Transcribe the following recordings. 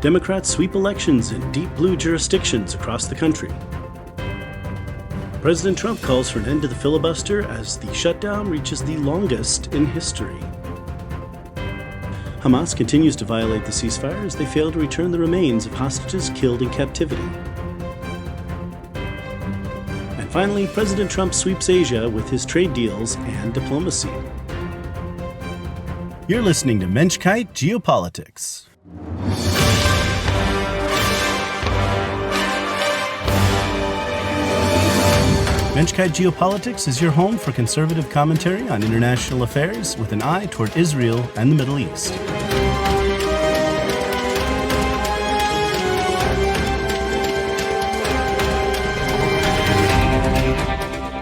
Democrats sweep elections in deep blue jurisdictions across the country. President Trump calls for an end to the filibuster as the shutdown reaches the longest in history. Hamas continues to violate the ceasefire as they fail to return the remains of hostages killed in captivity. And finally, President Trump sweeps Asia with his trade deals and diplomacy. You're listening to Mensch-Kight Geopolitics. Mensch-Kight Geopolitics is your home for conservative commentary on international affairs with an eye toward Israel and the Middle East.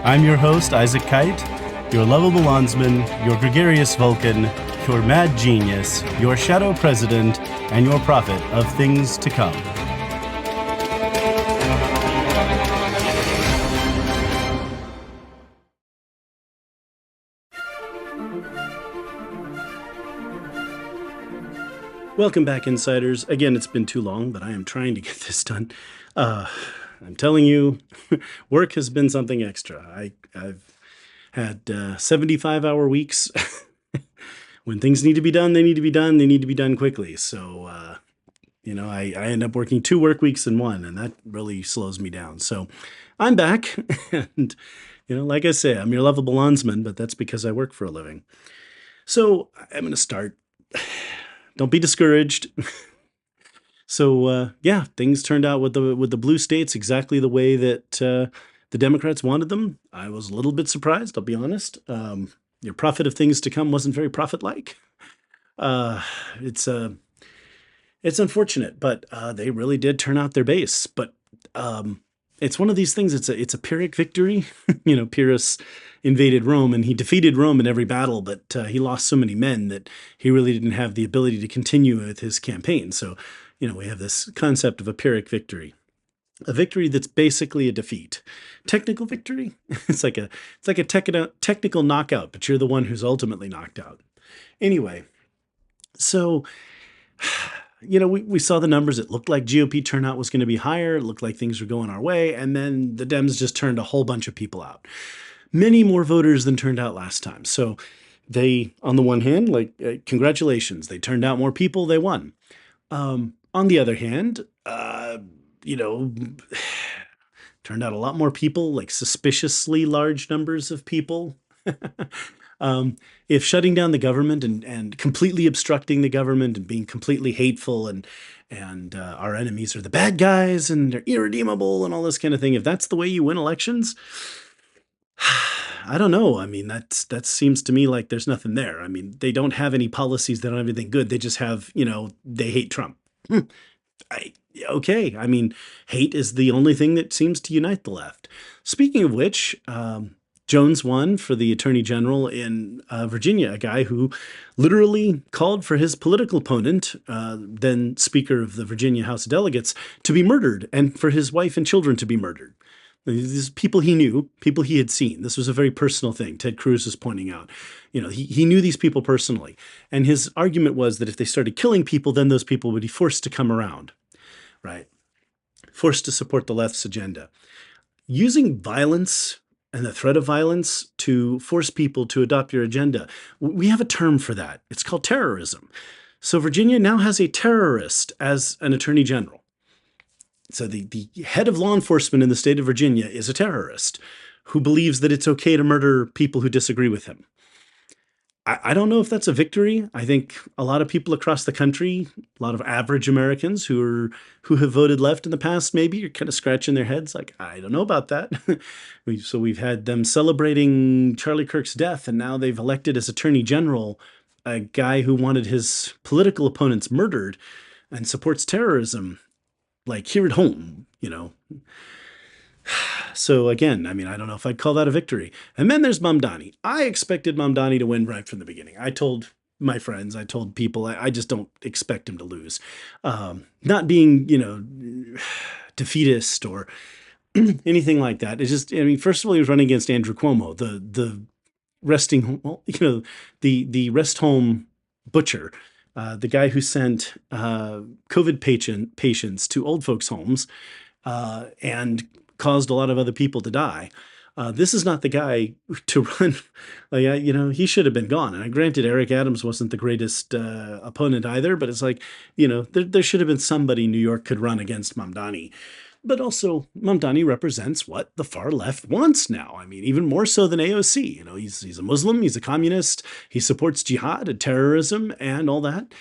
I'm your host, Isaac Kight, your lovable landsman, your gregarious Vulcan, your mad genius, your shadow president, and your prophet of things to come. Welcome back, Insiders. Again, it's been too long, but I am trying to get this done. I'm telling you, work has been something extra. I've had 75-hour weeks. When things need to be done, they need to be done. They need to be done quickly. So, I end up working 2 work weeks in one, and that really slows me down. So I'm back. And, like I say, I'm your lovable landsman, but that's because I work for a living. So I'm going to start. Don't be discouraged. So, things turned out with the blue states exactly the way that the Democrats wanted them. I was a little bit surprised, I'll be honest. Your prophet of things to come wasn't very prophet-like. It's unfortunate, but they really did turn out their base. But it's one of these things. It's a Pyrrhic victory. Pyrrhus invaded Rome, and he defeated Rome in every battle, but he lost so many men that he really didn't have the ability to continue with his campaign. So, we have this concept of a Pyrrhic victory, a victory that's basically a defeat. Technical victory, it's like a technical knockout, but you're the one who's ultimately knocked out. Anyway, so we saw the numbers. It looked like GOP turnout was going to be higher. It looked like things were going our way, and then the Dems just turned a whole bunch of people out. Many more voters than turned out last time. So they, on the one hand, congratulations, they turned out more people, they won. On the other hand, turned out a lot more people, like suspiciously large numbers of people. If shutting down the government and completely obstructing the government and being completely hateful and our enemies are the bad guys and they're irredeemable and all this kind of thing, if that's the way you win elections, I don't know. I mean, that seems to me like there's nothing there. I mean, they don't have any policies. They don't have anything good. They just have, they hate Trump. Okay. I mean, hate is the only thing that seems to unite the left. Speaking of which, Jones won for the attorney general in Virginia, a guy who literally called for his political opponent, then Speaker of the Virginia House of Delegates, to be murdered and for his wife and children to be murdered. These people he knew, people he had seen. This was a very personal thing. Ted Cruz is pointing out, he knew these people personally. And his argument was that if they started killing people, then those people would be forced to come around, right? Forced to support the left's agenda. Using violence and the threat of violence to force people to adopt your agenda, we have a term for that. It's called terrorism. So Virginia now has a terrorist as an attorney general. So the head of law enforcement in the state of Virginia is a terrorist who believes that it's okay to murder people who disagree with him. I don't know if that's a victory. I think a lot of people across the country, a lot of average Americans who have voted left in the past, maybe are kind of scratching their heads like, I don't know about that. So we've had them celebrating Charlie Kirk's death, and now they've elected as attorney general a guy who wanted his political opponents murdered and supports terrorism. Like here at home, So again, I mean, I don't know if I'd call that a victory. And then there's Mamdani. I expected Mamdani to win right from the beginning. I told my friends, I told people, I just don't expect him to lose. Not being, defeatist or anything like that. It's just, first of all, he was running against Andrew Cuomo, the resting, the rest home butcher. the guy who sent COVID patients to old folks' homes and caused a lot of other people to die. This is not the guy to run. Like, he should have been gone. And granted, Eric Adams wasn't the greatest opponent either, but it's like, there should have been somebody New York could run against Mamdani. But also, Mamdani represents what the far left wants now. I mean, even more so than AOC. He's a Muslim, he's a communist, he supports jihad and terrorism and all that.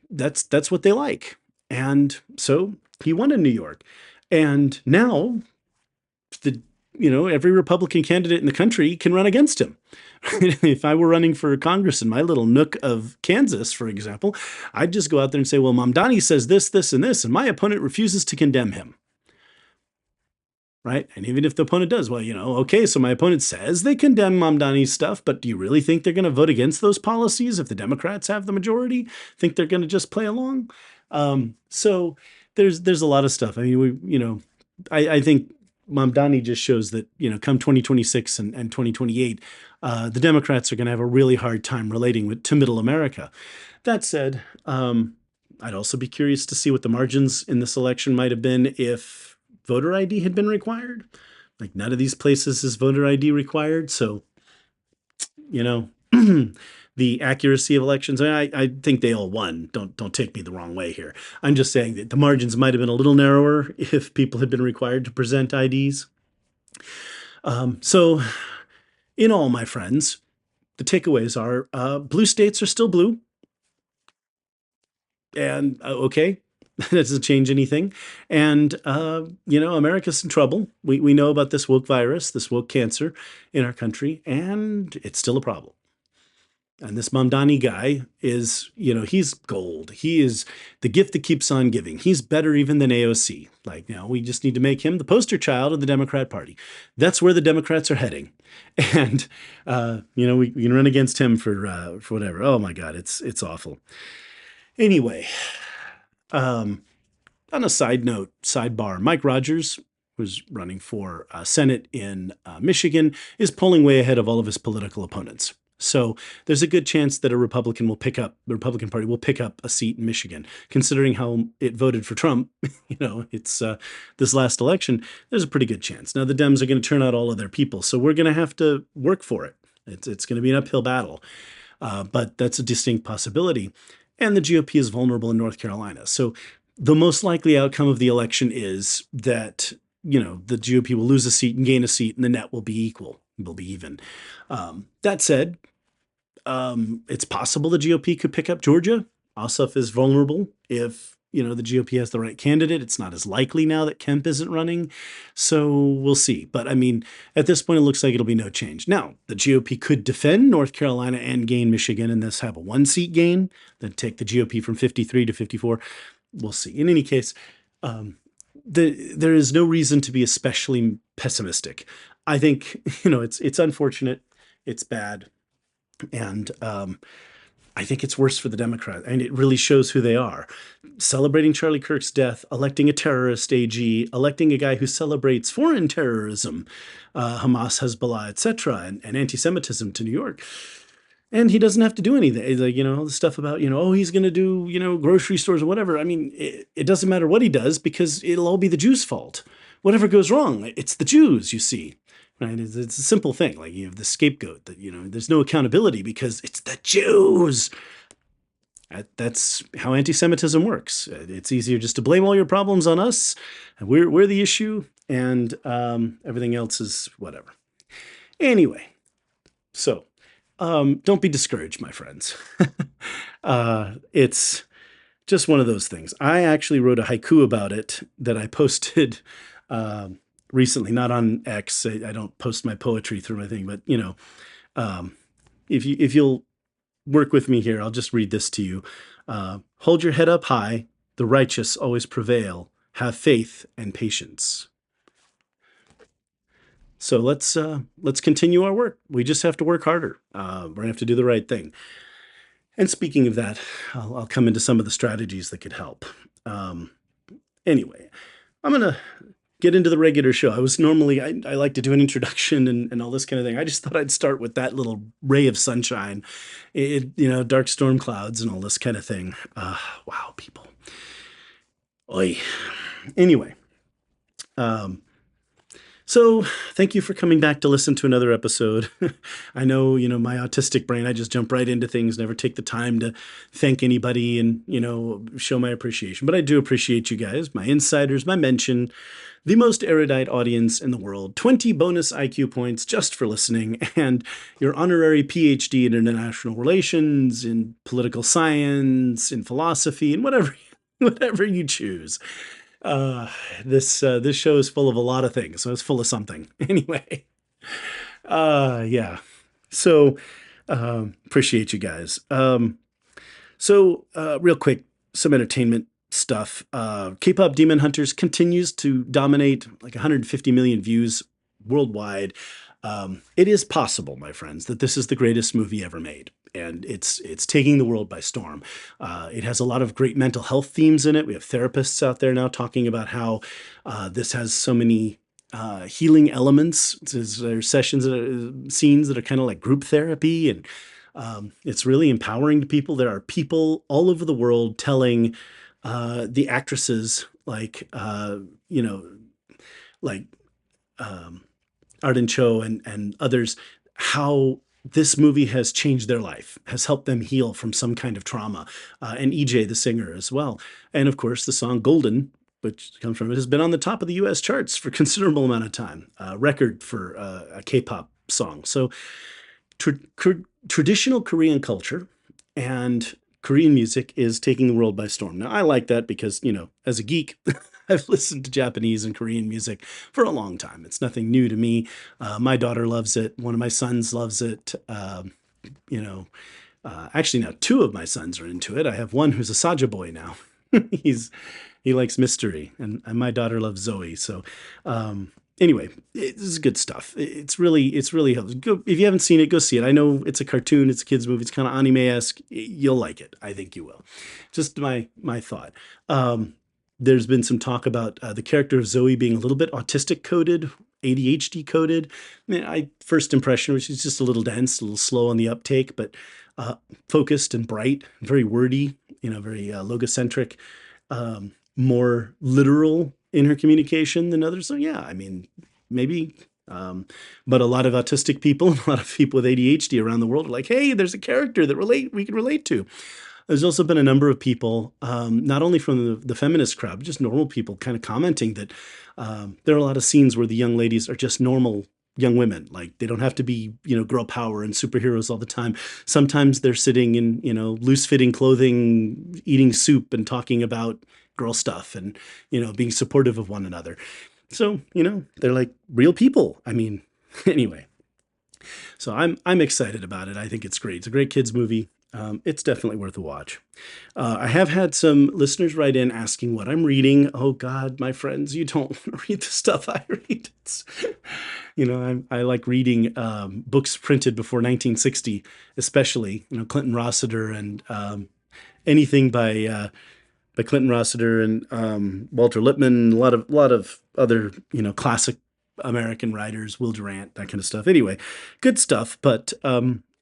That's what they like. And so he won in New York. And now every Republican candidate in the country can run against him. If I were running for Congress in my little nook of Kansas, for example, I'd just go out there and say, well, Mamdani says this, this, and this, and my opponent refuses to condemn him. Right? And even if the opponent does, well, okay, so my opponent says they condemn Mamdani's stuff, but do you really think they're going to vote against those policies if the Democrats have the majority? Think they're going to just play along? So there's a lot of stuff. I mean, I think Mamdani just shows that, come 2026 and 2028, the Democrats are going to have a really hard time relating to middle America. That said, I'd also be curious to see what the margins in this election might have been if voter ID had been required. Like, none of these places is voter ID required. So, the accuracy of elections, I think they all won. Don't take me the wrong way here. I'm just saying that the margins might have been a little narrower if people had been required to present IDs. So, in all, my friends, the takeaways are blue states are still blue. And okay, that doesn't change anything. And, America's in trouble. We know about this woke virus, this woke cancer in our country, and it's still a problem. And this Mamdani guy is, he's gold. He is the gift that keeps on giving. He's better even than AOC. Like, we just need to make him the poster child of the Democrat Party. That's where the Democrats are heading. And, we can run against him for whatever. Oh, my God, it's awful. Anyway, on a side note, sidebar, Mike Rogers, who's running for Senate in Michigan, is polling way ahead of all of his political opponents. So there's a good chance that the Republican Party will pick up a seat in Michigan. Considering how it voted for Trump, it's this last election, there's a pretty good chance. Now, the Dems are going to turn out all of their people, so we're going to have to work for it. It's going to be an uphill battle, but that's a distinct possibility. And the GOP is vulnerable in North Carolina. So the most likely outcome of the election is that, the GOP will lose a seat and gain a seat, and the net will be equal. Will be even. That said, it's possible the GOP could pick up Georgia. Ossoff is vulnerable if, the GOP has the right candidate. It's not as likely now that Kemp isn't running. So we'll see. But I mean, at this point, it looks like it'll be no change. Now, the GOP could defend North Carolina and gain Michigan and thus have a 1-seat gain, then take the GOP from 53 to 54. We'll see. In any case, there is no reason to be especially pessimistic. I think, it's unfortunate, it's bad, and I think it's worse for the Democrats, and it really shows who they are. Celebrating Charlie Kirk's death, electing a terrorist AG, electing a guy who celebrates foreign terrorism, Hamas, Hezbollah, etc., and anti-Semitism to New York. And he doesn't have to do anything. Like, the stuff about, he's going to do, grocery stores or whatever. I mean, it doesn't matter what he does because it'll all be the Jews' fault. Whatever goes wrong, it's the Jews, you see. Right? It's a simple thing. Like, you have the scapegoat that, there's no accountability because it's the Jews. That's how anti-Semitism works. It's easier just to blame all your problems on us. And we're the issue, and everything else is whatever. Anyway, so don't be discouraged, my friends. It's just one of those things. I actually wrote a haiku about it that I posted recently, not on X. I don't post my poetry through my thing, but if you'll work with me here, I'll just read this to you. Hold your head up high. The righteous always prevail. Have faith and patience. So let's continue our work. We just have to work harder. We're gonna have to do the right thing. And speaking of that, I'll come into some of the strategies that could help. Anyway, I'm gonna get into the regular show. I was normally, I like to do an introduction and all this kind of thing. I just thought I'd start with that little ray of sunshine, dark storm clouds and all this kind of thing. Wow, people. Oy. Anyway, um, so thank you for coming back to listen to another episode. I know, my autistic brain, I just jump right into things, never take the time to thank anybody and, show my appreciation. But I do appreciate you guys, my insiders, my mention, the most erudite audience in the world, 20 bonus IQ points just for listening, and your honorary PhD in international relations, in political science, in philosophy, and whatever you choose. Uh, this show is full of a lot of things, so it's full of something. Anyway, yeah. So appreciate you guys. Real quick, some entertainment stuff. K-pop Demon Hunters continues to dominate, like 150 million views worldwide. It is possible, my friends, that this is the greatest movie ever made, and it's taking the world by storm. It has a lot of great mental health themes in it. We have therapists out there now talking about how this has so many healing elements. There's scenes that are kind of like group therapy, and it's really empowering to people. There are people all over the world telling the actresses like Arden Cho and others, how this movie has changed their life, has helped them heal from some kind of trauma, and EJ, the singer, as well. And of course, the song Golden, which comes from it, has been on the top of the US charts for a considerable amount of time, record for a K-pop song. So traditional Korean culture and Korean music is taking the world by storm. Now, I like that because, as a geek, I've listened to Japanese and Korean music for a long time. It's nothing new to me. My daughter loves it. One of my sons loves it. Actually, now two of my sons are into it. I have one who's a Saja boy now. He likes mystery, and my daughter loves Zoe. So, anyway, this is good stuff. It's really go, if you haven't seen it, go see it. I know it's a cartoon, it's a kids movie, it's kind of anime-esque. You'll like it. I think you will. Just my thought. There's been some talk about the character of Zoe being a little bit autistic coded, ADHD coded. First impression was she's just a little dense, a little slow on the uptake, but focused and bright, very wordy, very logocentric, more literal in her communication than others. So yeah, maybe. But a lot of autistic people, a lot of people with ADHD around the world are like, hey, there's a character that we can relate to. There's also been a number of people, not only from the feminist crowd, but just normal people kind of commenting that there are a lot of scenes where the young ladies are just normal young women. Like they don't have to be, girl power and superheroes all the time. Sometimes they're sitting in, loose-fitting clothing, eating soup and talking about girl stuff and, being supportive of one another. So, they're like real people. Anyway. So I'm excited about it. I think it's great. It's a great kids movie. It's definitely worth a watch. I have had some listeners write in asking what I'm reading. Oh God, my friends, you don't read the stuff I read. I like reading books printed before 1960, especially Clinton Rossiter and anything by Clinton Rossiter and Walter Lippmann. A lot of other classic American writers, Will Durant, that kind of stuff. Anyway, good stuff. But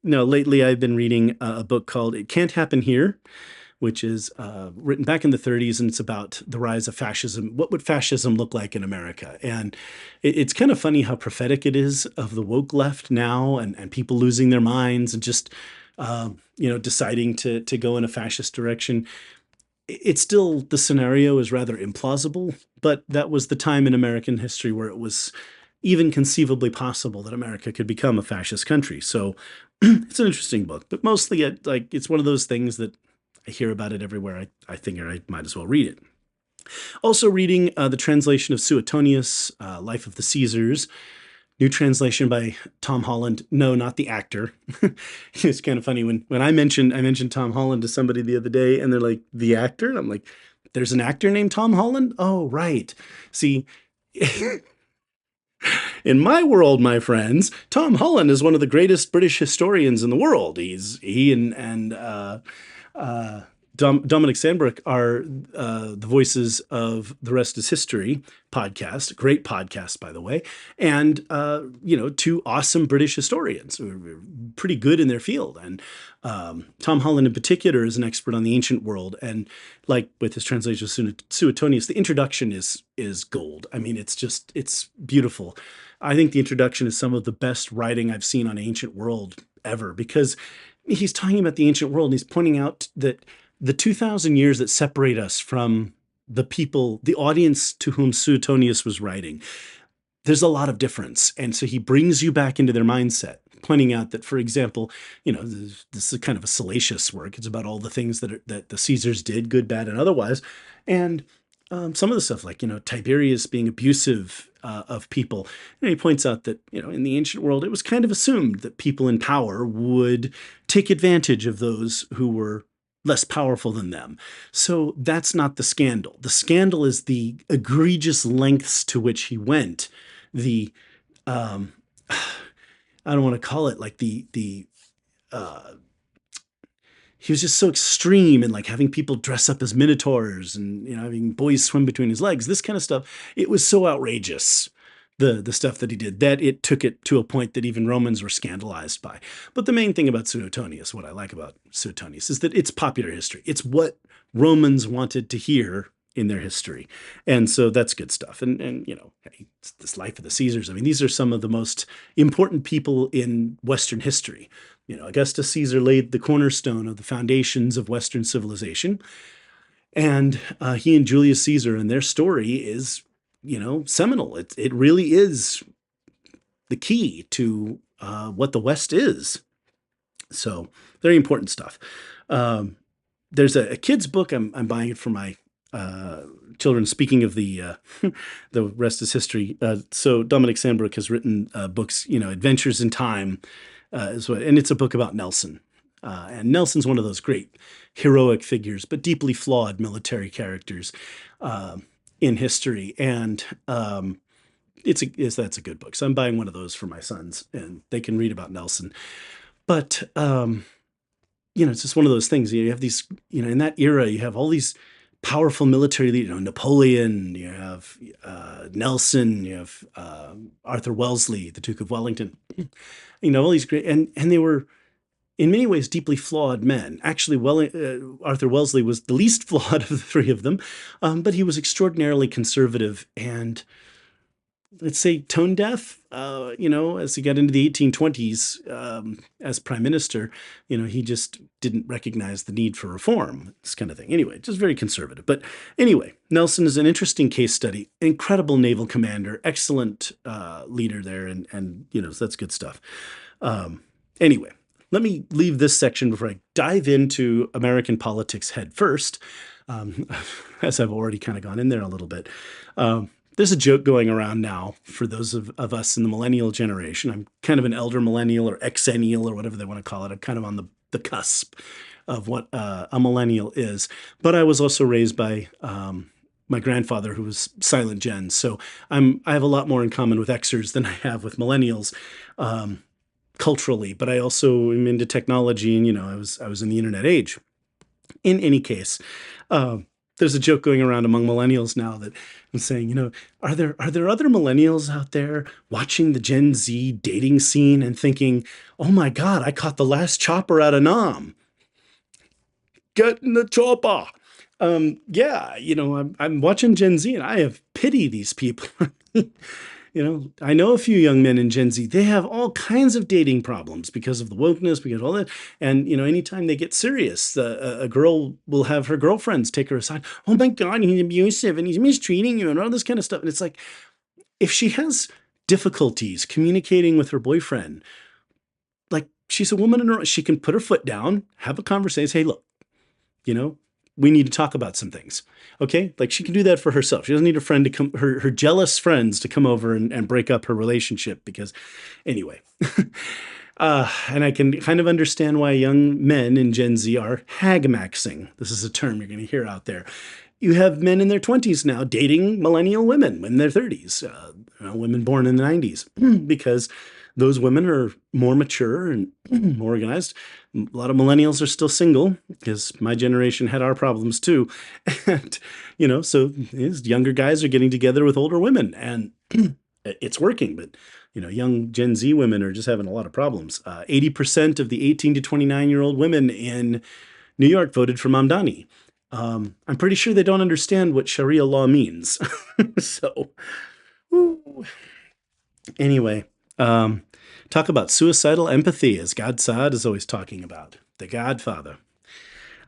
lately I've been reading a book called It Can't Happen Here, which is written back in the 30s, and it's about the rise of fascism. What would fascism look like in America? And it's kind of funny how prophetic it is of the woke left now, and people losing their minds and just deciding to go in a fascist direction. It's still, the scenario is rather implausible, but that was the time in American history where it was even conceivably possible that America could become a fascist country. So it's an interesting book, but mostly it's one of those things that I hear about it everywhere. I figure I might as well read it. Also reading the translation of Suetonius, Life of the Caesars, new translation by Tom Holland. No, not the actor. It's kind of funny when I mentioned Tom Holland to somebody the other day, and they're like, the actor? And I'm like, there's an actor named Tom Holland? Oh, right. See, in my world, my friends, Tom Holland is one of the greatest British historians in the world. He and Dominic Sandbrook are the voices of The Rest is History podcast, great podcast, by the way, and, two awesome British historians who are pretty good in their field. And Tom Holland in particular is an expert on the ancient world. And like with his translation of Suetonius, the introduction is gold. I mean, it's beautiful. I think the introduction is some of the best writing I've seen on ancient world ever, because he's talking about the ancient world and he's pointing out that the 2,000 years that separate us from the people, the audience to whom Suetonius was writing, there's a lot of difference. And so he brings you back into their mindset, pointing out that, for example, this is kind of a salacious work. It's about all the things that the Caesars did, good, bad, and otherwise. And some of the stuff like, Tiberius being abusive of people. He points out that, in the ancient world, it was kind of assumed that people in power would take advantage of those who were less powerful than them. So that's not the scandal. The scandal is the egregious lengths to which he went. The, I don't want to call it like he was just so extreme in like having people dress up as minotaurs and having boys swim between his legs, this kind of stuff. It was so outrageous, the stuff that he did, that it took it to a point that even Romans were scandalized by. But the main thing about Suetonius, what I like about Suetonius, is that it's popular history. It's what Romans wanted to hear in their history. And so that's good stuff. And hey, it's this life of the Caesars. I mean, these are some of the most important people in Western history. Augustus Caesar laid the cornerstone of the foundations of Western civilization. And he and Julius Caesar and their story is, seminal. It really is the key to what the West is. So very important stuff. There's a kid's book. I'm buying it for my children. Speaking of the rest is history. So Dominic Sandbrook has written books, Adventures in Time, and it's a book about Nelson. And Nelson's one of those great heroic figures, but deeply flawed military characters in history. And that's a good book. So I'm buying one of those for my sons, and they can read about Nelson. But it's just one of those things. You have these, in that era, you have all these powerful military leaders. Napoleon, you have Nelson, you have Arthur Wellesley, the Duke of Wellington. All these great, and they were in many ways deeply flawed men. Actually, Arthur Wellesley was the least flawed of the three of them, but he was extraordinarily conservative and, let's say, tone deaf. As he got into the 1820s as prime minister, he just didn't recognize the need for reform, this kind of thing. Anyway, just very conservative. But anyway, Nelson is an interesting case study, incredible naval commander, excellent leader there, and so that's good stuff. Anyway, let me leave this section before I dive into American politics head first, as I've already kind of gone in there a little bit. There's a joke going around now for those of us in the millennial generation. I'm kind of an elder millennial or exennial or whatever they want to call it. I'm kind of on the cusp of what a millennial is. But I was also raised by my grandfather, who was silent gen. So I have a lot more in common with Xers than I have with millennials culturally. But I also am into technology, and I was in the internet age. In any case, there's a joke going around among millennials now that I'm saying, are there other millennials out there watching the Gen Z dating scene and thinking, oh my God, I caught the last chopper out of Nam. Get in the chopper. Yeah, I'm watching Gen Z and I have pity these people. I know a few young men in Gen Z, they have all kinds of dating problems because of the wokeness, because of all that. And, anytime they get serious, a girl will have her girlfriends take her aside. Oh my God, he's abusive and he's mistreating you and all this kind of stuff. And it's like, if she has difficulties communicating with her boyfriend, like, she's a woman in her own, she can put her foot down, have a conversation, say, hey, look, we need to talk about some things. Okay? Like, she can do that for herself. She doesn't need a friend to come, her jealous friends to come over and break up her relationship, because anyway. And I can kind of understand why young men in Gen Z are hag-maxing. This is a term you're going to hear out there. You have men in their 20s now dating millennial women in their 30s, women born in the 90s, because Those women are more mature and more organized. A lot of millennials are still single because my generation had our problems too. And, so these younger guys are getting together with older women and it's working, but young Gen Z women are just having a lot of problems. 80% of the 18 to 29-year-old women in New York voted for Mamdani. I'm pretty sure they don't understand what Sharia law means. So, woo. Anyway, talk about suicidal empathy, as God Saad is always talking about. The Godfather.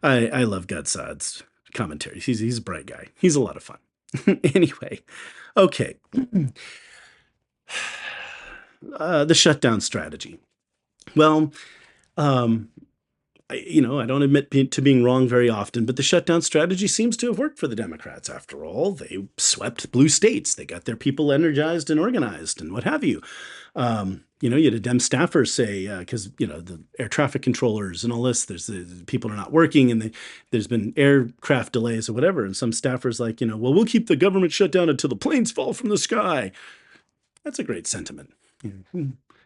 I love God Saad's commentaries. He's a bright guy. He's a lot of fun. Anyway, okay. The shutdown strategy. Well, I don't admit to being wrong very often, but the shutdown strategy seems to have worked for the Democrats. After all, they swept blue states. They got their people energized and organized and what have you. You had a Dem staffer say, because, the air traffic controllers and all this, the people are not working and there's been aircraft delays or whatever. And some staffers like, well, we'll keep the government shut down until the planes fall from the sky. That's a great sentiment.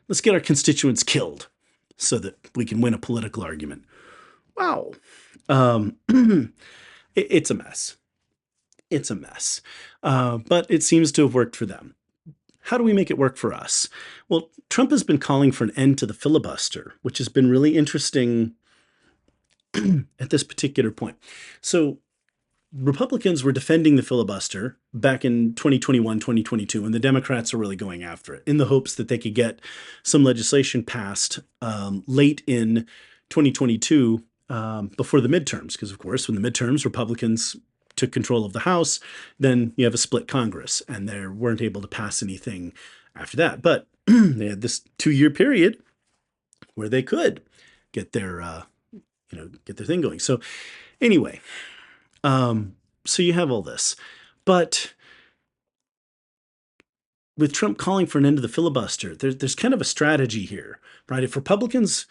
Let's get our constituents killed so that we can win a political argument. Wow. It's a mess. It's a mess. But it seems to have worked for them. How do we make it work for us? Well, Trump has been calling for an end to the filibuster, which has been really interesting at this particular point. So Republicans were defending the filibuster back in 2021, 2022, and the Democrats are really going after it in the hopes that they could get some legislation passed late in 2022 before the midterms. Because, of course, when the midterms, Republicans took control of the House, then you have a split Congress, and they weren't able to pass anything after that. But they had this 2-year period where they could get their thing going. So anyway, so you have all this, but with Trump calling for an end to the filibuster, there's kind of a strategy here, right? If Republicans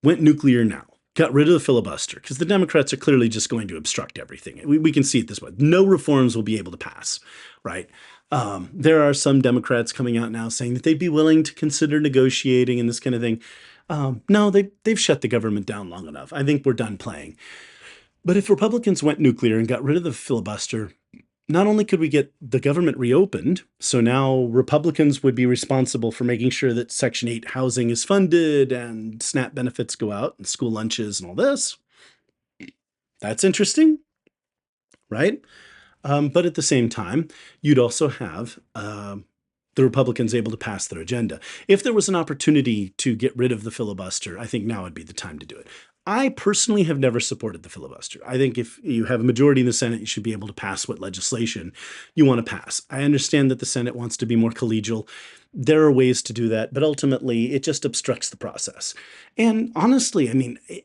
went nuclear now, got rid of the filibuster, because the Democrats are clearly just going to obstruct everything. We can see it this way. No reforms will be able to pass, right? There are some Democrats coming out now saying that they'd be willing to consider negotiating and this kind of thing. No, they've shut the government down long enough. I think we're done playing. But if Republicans went nuclear and got rid of the filibuster, not only could we get the government reopened, so now Republicans would be responsible for making sure that Section 8 housing is funded and SNAP benefits go out and school lunches and all this. That's interesting, right? But at the same time, you'd also have the Republicans able to pass their agenda. If there was an opportunity to get rid of the filibuster, I think now would be the time to do it. I personally have never supported the filibuster. I think if you have a majority in the Senate, you should be able to pass what legislation you want to pass. I understand that the Senate wants to be more collegial. There are ways to do that, but ultimately it just obstructs the process. And honestly, I mean, I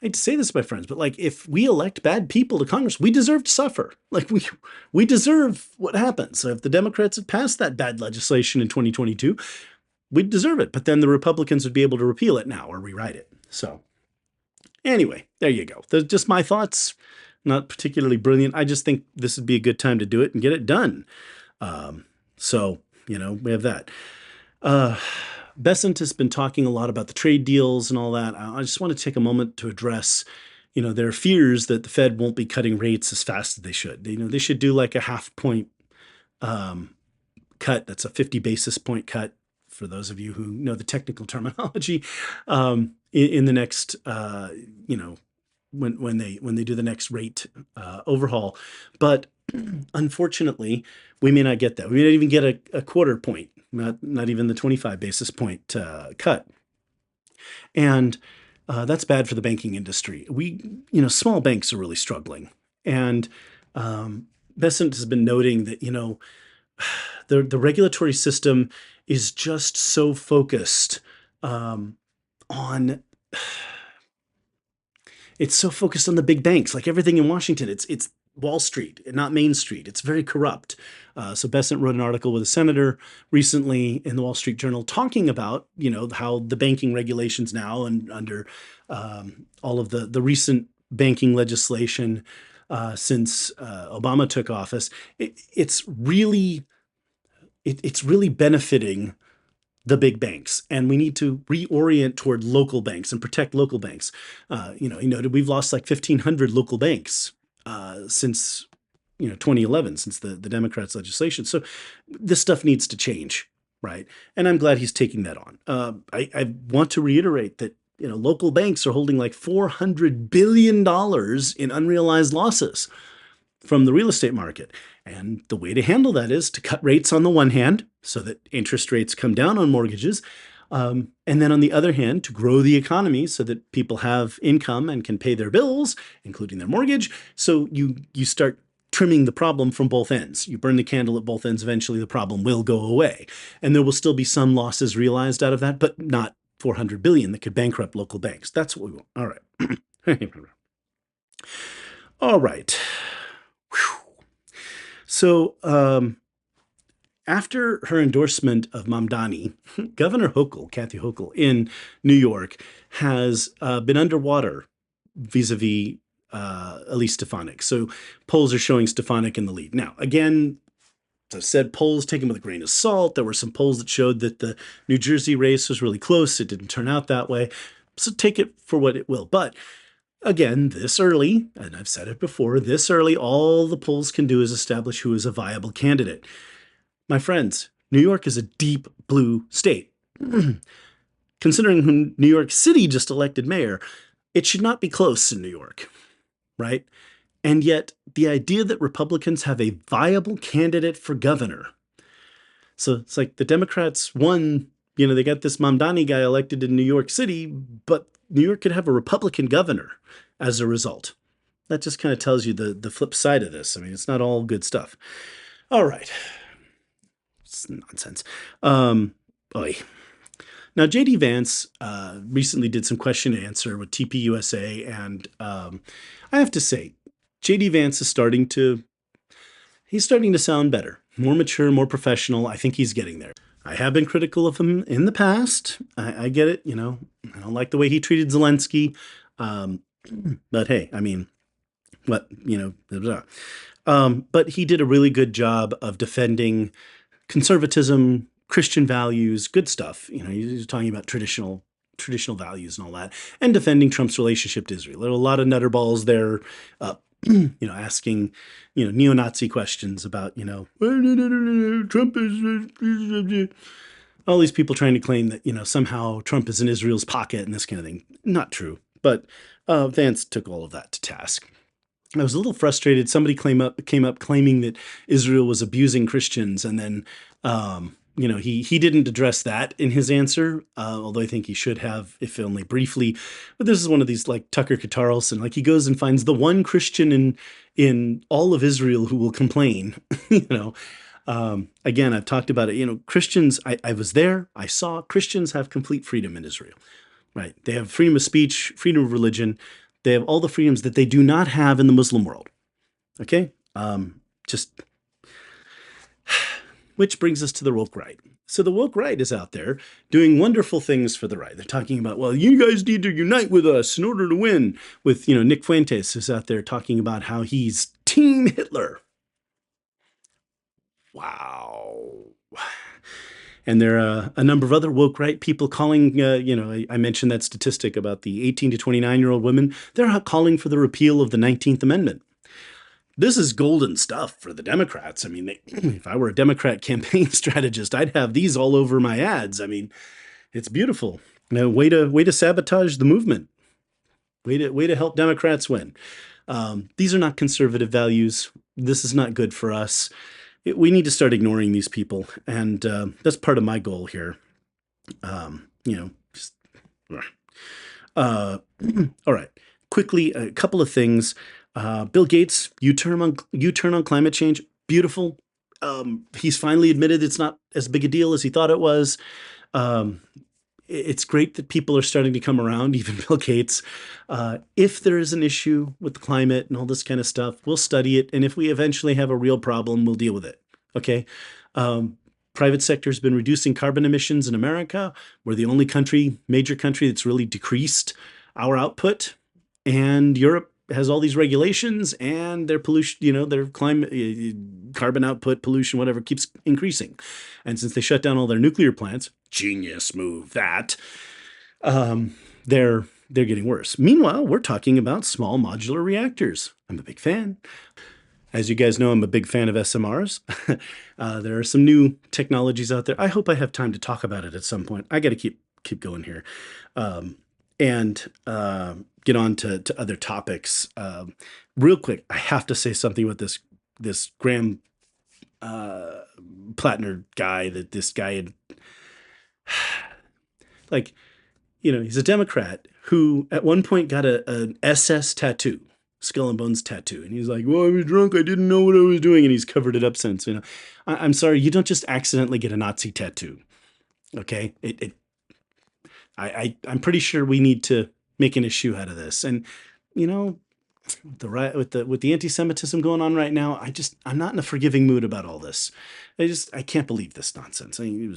hate to say this, my friends, but if we elect bad people to Congress, we deserve to suffer. We deserve what happens. So if the Democrats had passed that bad legislation in 2022, we'd deserve it. But then the Republicans would be able to repeal it now or rewrite it. So anyway, there you go. They're just my thoughts. Not particularly brilliant. I just think this would be a good time to do it and get it done. So we have that. Besant has been talking a lot about the trade deals and all that. I just want to take a moment to address, their fears that the Fed won't be cutting rates as fast as they should. They should do like a 0.5 point cut. That's a 50 basis point cut for those of you who know the technical terminology in the next, when they do the next rate overhaul. But unfortunately, we may not get that. We may not even get a 0.25 point, not even the 25 basis point cut. And that's bad for the banking industry. Small banks are really struggling. And Besant has been noting that, the regulatory system is just so focused on it's so focused on the big banks, like everything in Washington. It's Wall Street and not Main Street. It's very corrupt. So Besant wrote an article with a senator recently in the Wall Street Journal talking about, how the banking regulations now and under all of the recent banking legislation since Obama took office, it's really benefiting the big banks, and we need to reorient toward local banks and protect local banks. He noted we've lost like 1,500 local banks since 2011, since the Democrats' legislation. So this stuff needs to change, right? And I'm glad he's taking that on. I want to reiterate that local banks are holding like $400 billion in unrealized losses from the real estate market. And the way to handle that is to cut rates on the one hand so that interest rates come down on mortgages. And then on the other hand, to grow the economy so that people have income and can pay their bills, including their mortgage. So you start trimming the problem from both ends. You burn the candle at both ends. Eventually, the problem will go away. And there will still be some losses realized out of that, but not 400 billion that could bankrupt local banks. That's what we want. All right. All right. So after her endorsement of Mamdani, Governor Hochul, Kathy Hochul in New York, has been underwater vis-a-vis Elise Stefanik. So polls are showing Stefanik in the lead. Now, again, as I said, polls taken with a grain of salt. There were some polls that showed that the New Jersey race was really close. It didn't turn out that way. So take it for what it will. But again, this early, and I've said it before, this early, all the polls can do is establish who is a viable candidate. My friends, New York is a deep blue state. Considering who New York City just elected mayor, it should not be close in New York, right? And yet, the idea that Republicans have a viable candidate for governor. So it's like the Democrats won, they got this Mamdani guy elected in New York City, but New York could have a Republican governor as a result. That just kind of tells you the flip side of this. I mean, it's not all good stuff. All right. It's nonsense. Boy. Now, J.D. Vance recently did some question and answer with TPUSA, and I have to say, J.D. Vance is starting to sound better, more mature, more professional. I think he's getting there. I have been critical of him in the past. I get it. I don't like the way he treated Zelensky. But hey, I mean, what, blah, blah. But he did a really good job of defending conservatism, Christian values, good stuff. He's talking about traditional values and all that, and defending Trump's relationship to Israel. There are a lot of nutterballs there, asking, neo-Nazi questions about, Trump is all these people trying to claim that, somehow Trump is in Israel's pocket and this kind of thing. Not true. But Vance took all of that to task. I was a little frustrated. Somebody came up claiming that Israel was abusing Christians, and then he didn't address that in his answer, although I think he should have, if only briefly. But this is one of these like Tucker Carlson, like he goes and finds the one Christian in all of Israel who will complain. Again, I've talked about it. Christians. I was there. I saw Christians have complete freedom in Israel. Right? They have freedom of speech, freedom of religion. They have all the freedoms that they do not have in the Muslim world. Okay? Which brings us to the woke right. So the woke right is out there doing wonderful things for the right. They're talking about, well, you guys need to unite with us in order to win. With, Nick Fuentes, who's out there talking about how he's Team Hitler. Wow. And there are a number of other woke right people calling, I mentioned that statistic about the 18 to 29-year-old women. They're calling for the repeal of the 19th Amendment. This is golden stuff for the Democrats. I mean, if I were a Democrat campaign strategist, I'd have these all over my ads. I mean, it's beautiful. Way to sabotage the movement. Way to help Democrats win. These are not conservative values. This is not good for us. We need to start ignoring these people, and that's part of my goal here. All right. Quickly, a couple of things. Bill Gates, U-turn on climate change, beautiful. He's finally admitted it's not as big a deal as he thought it was. It's great that people are starting to come around, even Bill Gates. If there is an issue with the climate and all this kind of stuff, we'll study it. And if we eventually have a real problem, we'll deal with it. Okay. Private sector has been reducing carbon emissions in America. We're the only major country that's really decreased our output. And Europe has all these regulations, and their pollution, their climate, carbon output, pollution, whatever, keeps increasing. And since they shut down all their nuclear plants, genius move that, they're getting worse. Meanwhile, we're talking about small modular reactors. I'm a big fan. As you guys know, I'm a big fan of SMRs. There are some new technologies out there. I hope I have time to talk about it at some point. I got to keep going here, and get on to other topics. Real quick, I have to say something about this Graham Plattner guy. That this guy had, like, he's a Democrat who at one point got an SS tattoo. Skull and Bones tattoo. And he's like, well, I was drunk. I didn't know what I was doing. And he's covered it up since. I'm sorry. You don't just accidentally get a Nazi tattoo. Okay. I'm pretty sure we need to make an issue out of this. And, with the anti-Semitism going on right now, I'm not in a forgiving mood about all this. I can't believe this nonsense. I mean,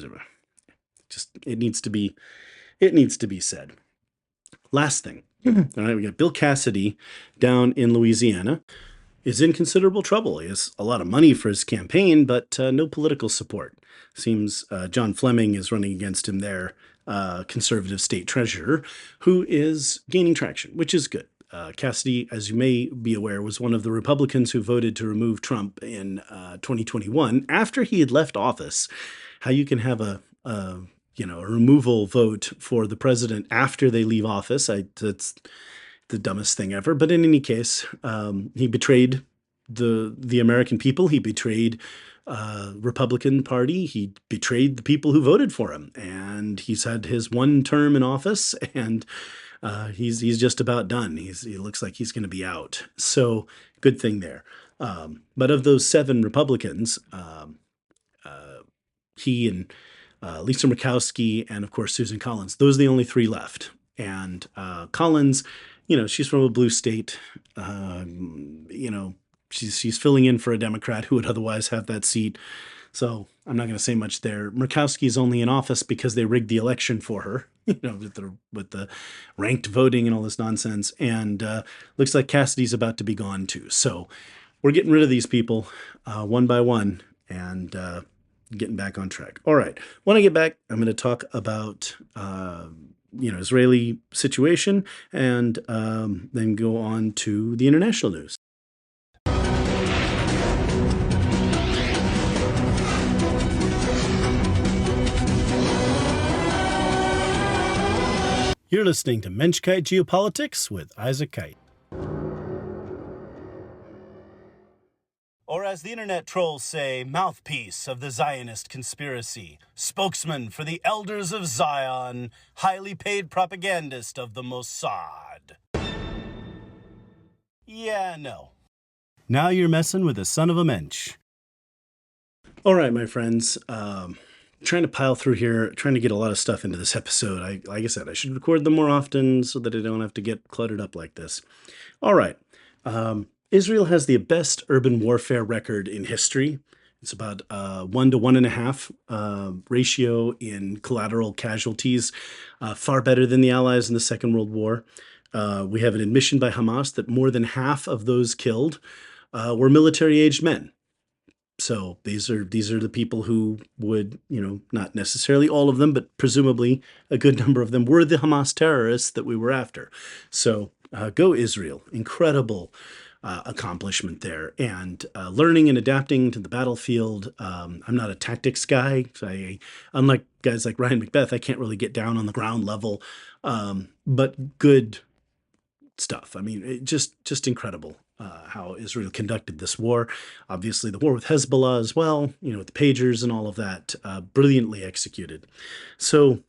it needs to be said. Last thing. All right, we got Bill Cassidy down in Louisiana is in considerable trouble. He has a lot of money for his campaign, but no political support. Seems John Fleming is running against him there, conservative state treasurer, who is gaining traction, which is good. Cassidy, as you may be aware, was one of the Republicans who voted to remove Trump in 2021 after he had left office. How you can have a removal vote for the president after they leave office. That's the dumbest thing ever. But in any case, he betrayed the American people. He betrayed Republican Party. He betrayed the people who voted for him. And he's had his one term in office, and he's just about done. He looks like he's going to be out. So good thing there. But of those 7 Republicans, he and Lisa Murkowski, and of course Susan Collins. Those are the only 3 left. And Collins, she's from a blue state. She's filling in for a Democrat who would otherwise have that seat. So I'm not going to say much there. Murkowski is only in office because they rigged the election for her, with the ranked voting and all this nonsense. And looks like Cassidy's about to be gone too. So we're getting rid of these people one by one, and getting back on track. All right. When I get back, I'm going to talk about, Israeli situation, and then go on to the international news. You're listening to Mensch-Kight Geopolitics with Isaac Kite. Or as the internet trolls say, mouthpiece of the Zionist conspiracy, spokesman for the elders of Zion, highly paid propagandist of the Mossad. Yeah, no. Now you're messing with the son of a mensch. All right, my friends. Trying to pile through here, trying to get a lot of stuff into this episode. Like I said, I should record them more often so that I don't have to get cluttered up like this. All right. Israel has the best urban warfare record in history. It's about 1 to 1.5 ratio in collateral casualties, far better than the Allies in the Second World War. We have an admission by Hamas that more than half of those killed were military-aged men. So these are the people who would, not necessarily all of them, but presumably a good number of them were the Hamas terrorists that we were after. So go Israel. Incredible accomplishment there. And learning and adapting to the battlefield. I'm not a tactics guy. So unlike guys like Ryan Macbeth, I can't really get down on the ground level. But good stuff. I mean, just incredible. How Israel conducted this war. Obviously, the war with Hezbollah as well, with the pagers and all of that, brilliantly executed. So,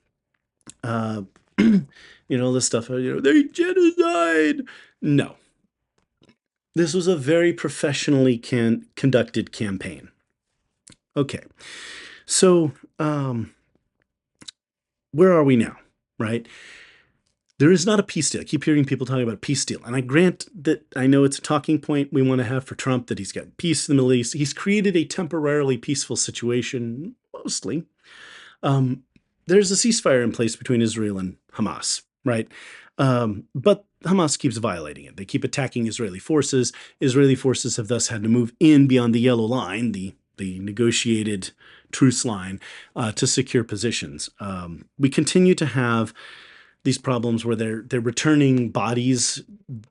this stuff, they genocide. No. This was a very professionally conducted campaign. Okay. So, where are we now, right? There is not a peace deal. I keep hearing people talking about a peace deal. And I grant that I know it's a talking point we want to have for Trump, that he's got peace in the Middle East. He's created a temporarily peaceful situation, mostly. There's a ceasefire in place between Israel and Hamas, right? But Hamas keeps violating it. They keep attacking Israeli forces. Israeli forces have thus had to move in beyond the yellow line, the negotiated truce line, to secure positions. We continue to have these problems where they're returning bodies,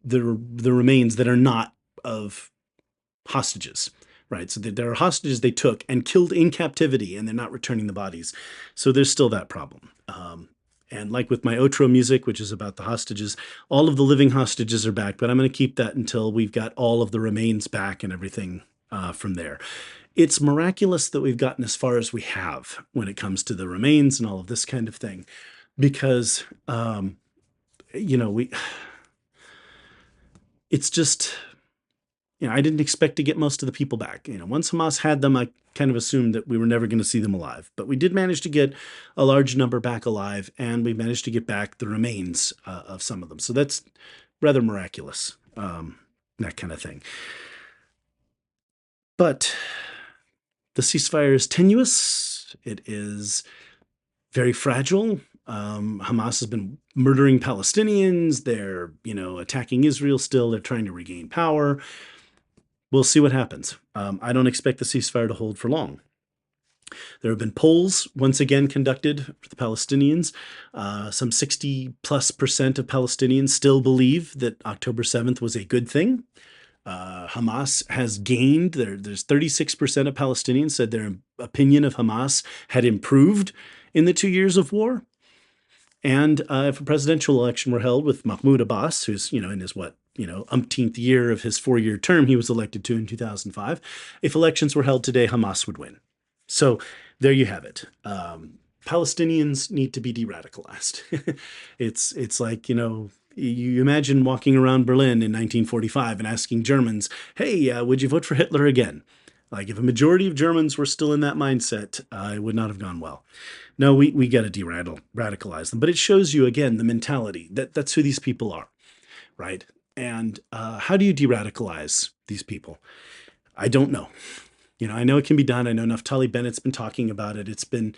the remains that are not of hostages, right? So there are hostages they took and killed in captivity, and they're not returning the bodies. So there's still that problem. And like with my outro music, which is about the hostages, all of the living hostages are back, but I'm going to keep that until we've got all of the remains back and everything from there. It's miraculous that we've gotten as far as we have when it comes to the remains and all of this kind of thing, because it's just, I didn't expect to get most of the people back. Once Hamas had them, I kind of assumed that we were never going to see them alive. But we did manage to get a large number back alive, and we managed to get back the remains of some of them. So that's rather miraculous, that kind of thing. But the ceasefire is tenuous. It is very fragile. Hamas has been murdering Palestinians. They're, attacking Israel still. They're trying to regain power. We'll see what happens. I don't expect the ceasefire to hold for long. There have been polls once again conducted for the Palestinians. Some 60+% of Palestinians still believe that October 7th was a good thing. Hamas has gained. There's 36% of Palestinians said their opinion of Hamas had improved in the 2 years of war. And if a presidential election were held with Mahmoud Abbas, who's, in his umpteenth year of his 4-year term he was elected to in 2005, if elections were held today, Hamas would win. So there you have it. Palestinians need to be de-radicalized. It's like, you imagine walking around Berlin in 1945 and asking Germans, hey, would you vote for Hitler again? Like, if a majority of Germans were still in that mindset, it would not have gone well. No, we got to de-radicalize them. But it shows you, again, the mentality. That's who these people are, right? And how do you de-radicalize these people? I don't know. I know it can be done. I know Naftali Bennett's been talking about it. It's been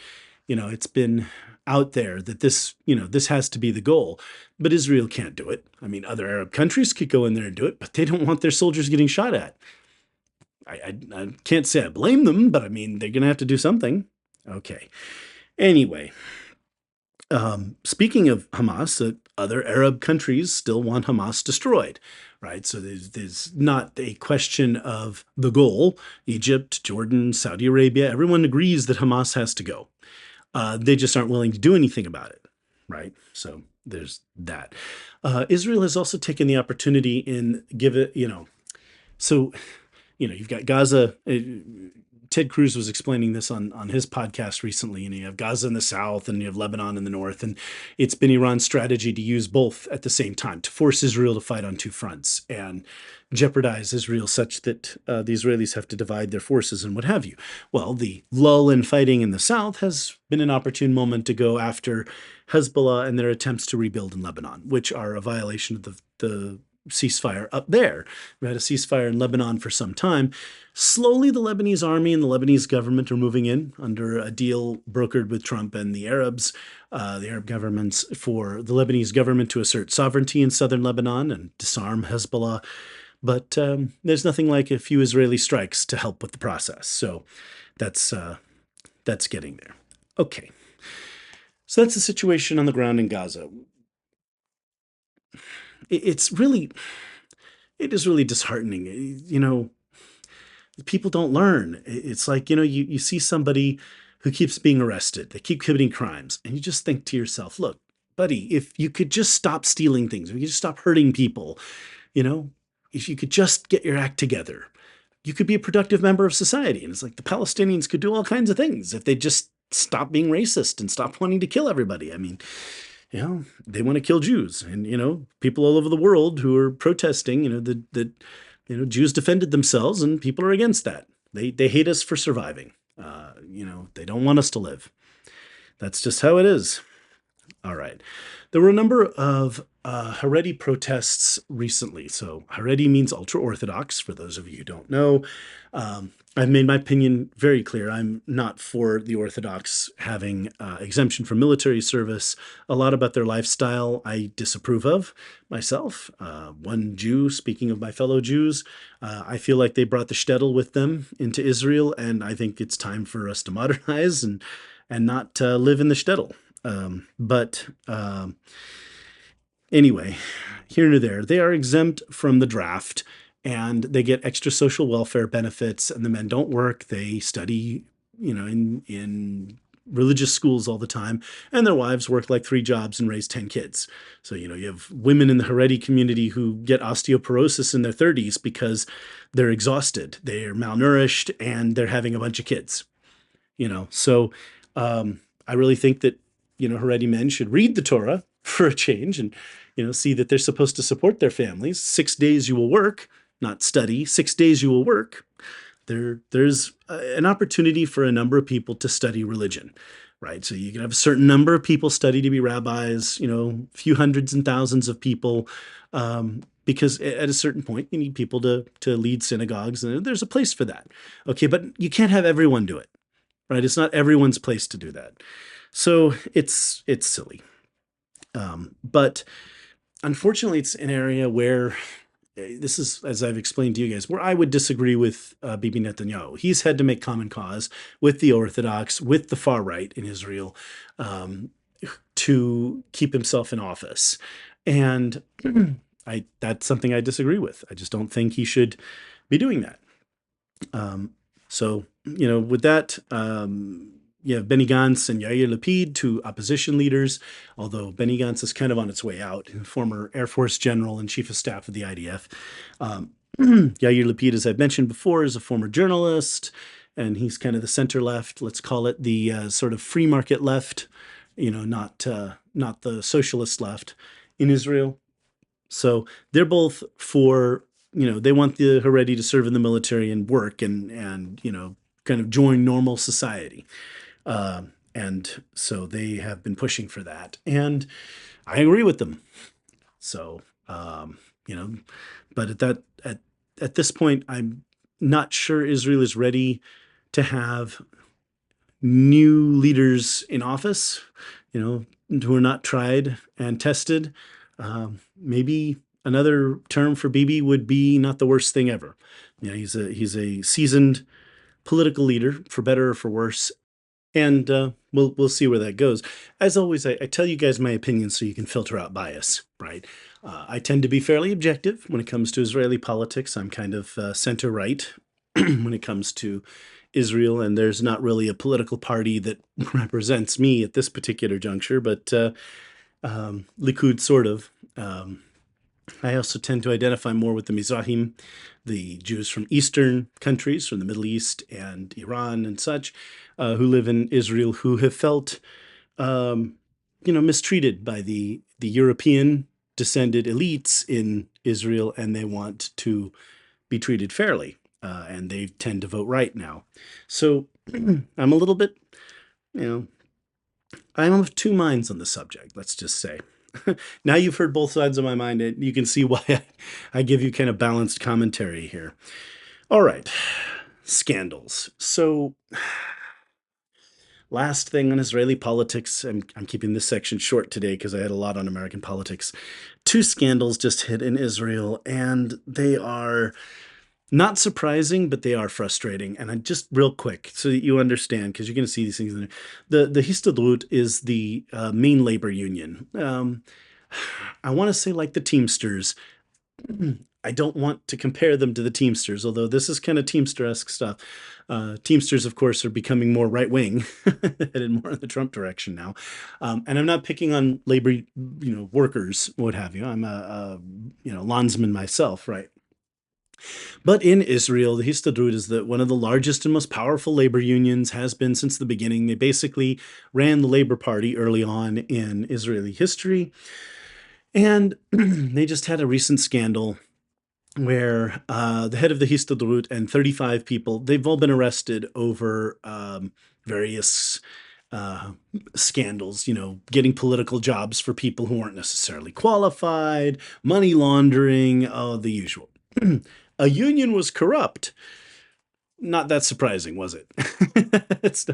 out there that this has to be the goal. But Israel can't do it. I mean, other Arab countries could go in there and do it, but they don't want their soldiers getting shot at. I can't say I blame them, but I mean, they're going to have to do something. Okay. Anyway, speaking of Hamas, other Arab countries still want Hamas destroyed, right? So there's not a question of the goal. Egypt, Jordan, Saudi Arabia, everyone agrees that Hamas has to go. They just aren't willing to do anything about it, right? So there's that. Israel has also taken the opportunity you've got Gaza. Ted Cruz was explaining this on his podcast recently. You have Gaza in the south and you have Lebanon in the north. And it's been Iran's strategy to use both at the same time, to force Israel to fight on two fronts and jeopardize Israel such that the Israelis have to divide their forces and what have you. Well, the lull in fighting in the south has been an opportune moment to go after Hezbollah and their attempts to rebuild in Lebanon, which are a violation of the ceasefire up there. We had a ceasefire in Lebanon for some time. Slowly, the Lebanese army and the Lebanese government are moving in under a deal brokered with Trump and the Arabs, the Arab governments, for the Lebanese government to assert sovereignty in southern Lebanon and disarm Hezbollah. But there's nothing like a few Israeli strikes to help with the process. So that's getting there. Okay. So that's the situation on the ground in Gaza. It is really disheartening. People don't learn. It's like, you see somebody who keeps being arrested. They keep committing crimes. And you just think to yourself, look, buddy, if you could just stop stealing things, if you could just stop hurting people, if you could just get your act together, you could be a productive member of society. And it's like the Palestinians could do all kinds of things if they just stop being racist and stop wanting to kill everybody. I mean, they want to kill Jews, and people all over the world who are protesting. That Jews defended themselves, and people are against that. They hate us for surviving. They don't want us to live. That's just how it is. All right. There were a number of Haredi protests recently. So, Haredi means ultra Orthodox, for those of you who don't know. I've made my opinion very clear. I'm not for the Orthodox having exemption from military service. A lot about their lifestyle I disapprove of myself. One Jew, speaking of my fellow Jews, I feel like they brought the shtetl with them into Israel, and I think it's time for us to modernize and not live in the shtetl. But anyway, here and there, they are exempt from the draft and they get extra social welfare benefits. And the men don't work; they study, in religious schools all the time, and their wives work like 3 jobs and raise 10 kids. So you have women in the Haredi community who get osteoporosis in their 30s because they're exhausted, they're malnourished, and they're having a bunch of kids. So I really think that Haredi men should read the Torah for a change and see that they're supposed to support their families. 6 days you will work, not study. 6 days you will work. There's an opportunity for a number of people to study religion, right? So you can have a certain number of people study to be rabbis, a few hundreds and thousands of people, because at a certain point you need people to lead synagogues, and there's a place for that. Okay, but you can't have everyone do it, right? It's not everyone's place to do that. So it's silly. But unfortunately, it's an area where this is, as I've explained to you guys, where I would disagree with Bibi Netanyahu. He's had to make common cause with the Orthodox, with the far right in Israel, to keep himself in office. And that's something I disagree with. I just don't think he should be doing that. So, with that, you have Benny Gantz and Yair Lapid, 2 opposition leaders, although Benny Gantz is kind of on its way out, former Air Force general and chief of staff of the IDF. Yair Lapid, as I've mentioned before, is a former journalist, and he's kind of the center left. Let's call it the sort of free market left, not the socialist left in Israel. So they're both for, they want the Haredi to serve in the military and work and kind of join normal society. And so they have been pushing for that. And I agree with them. So, but at this point, I'm not sure Israel is ready to have new leaders in office, who are not tried and tested. Maybe another term for Bibi would be not the worst thing ever. He's a seasoned political leader, for better or for worse, and we'll see where that goes. As always, I tell you guys my opinions so you can filter out bias, right? I tend to be fairly objective when it comes to Israeli politics. I'm kind of center right when it comes to Israel, and there's not really a political party that represents me at this particular juncture, but Likud sort of. I also tend to identify more with the Mizrahim, the Jews from Eastern countries, from the Middle East and Iran and such, who live in Israel, who have felt, mistreated by the European descended elites in Israel, and they want to be treated fairly, and they tend to vote right now. So I'm a little bit, I'm of 2 minds on the subject, let's just say. Now you've heard both sides of my mind, and you can see why I give you kind of balanced commentary here. All right, scandals. So, last thing on Israeli politics, I'm keeping this section short today because I had a lot on American politics. 2 scandals just hit in Israel, and they are not surprising, but they are frustrating. And I just real quick, so that you understand, because you're going to see these things in there. The Histadrut is the main labor union. I want to say like the Teamsters. I don't want to compare them to the Teamsters, although this is kind of Teamster-esque stuff. Teamsters, of course, are becoming more right-wing, headed more in the Trump direction now. And I'm not picking on labor, workers, what have you. I'm a landsman myself, right? But in Israel, the Histadrut is one of the largest and most powerful labor unions, has been since the beginning. They basically ran the Labor Party early on in Israeli history. And they just had a recent scandal where the head of the Histadrut and 35 people, they've all been arrested over various uh, scandals, getting political jobs for people who weren't necessarily qualified, money laundering, oh, the usual. A union was corrupt. Not that surprising, was it? It's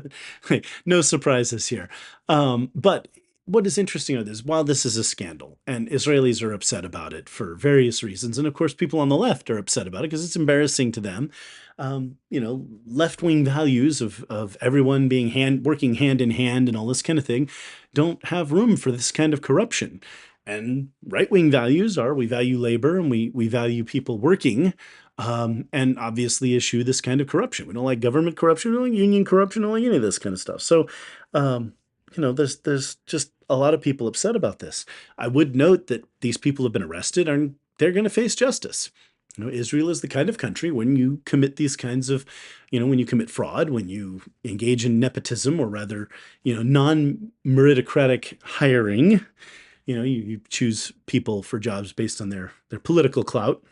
no surprises here. But what is interesting about this, while this is a scandal, and Israelis are upset about it for various reasons, and of course people on the left are upset about it because it's embarrassing to them. Left-wing values of everyone being working hand in hand and all this kind of thing don't have room for this kind of corruption. And right-wing values are we value labor and we value people working, and obviously eschew this kind of corruption. We don't like government corruption, we don't like union corruption, we don't like any of this kind of stuff. So, there's just a lot of people upset about this. I would note that these people have been arrested and they're going to face justice. Israel is the kind of country when you commit these kinds of, when you commit fraud, when you engage in nepotism, or rather, non-meritocratic hiring, you choose people for jobs based on their political clout.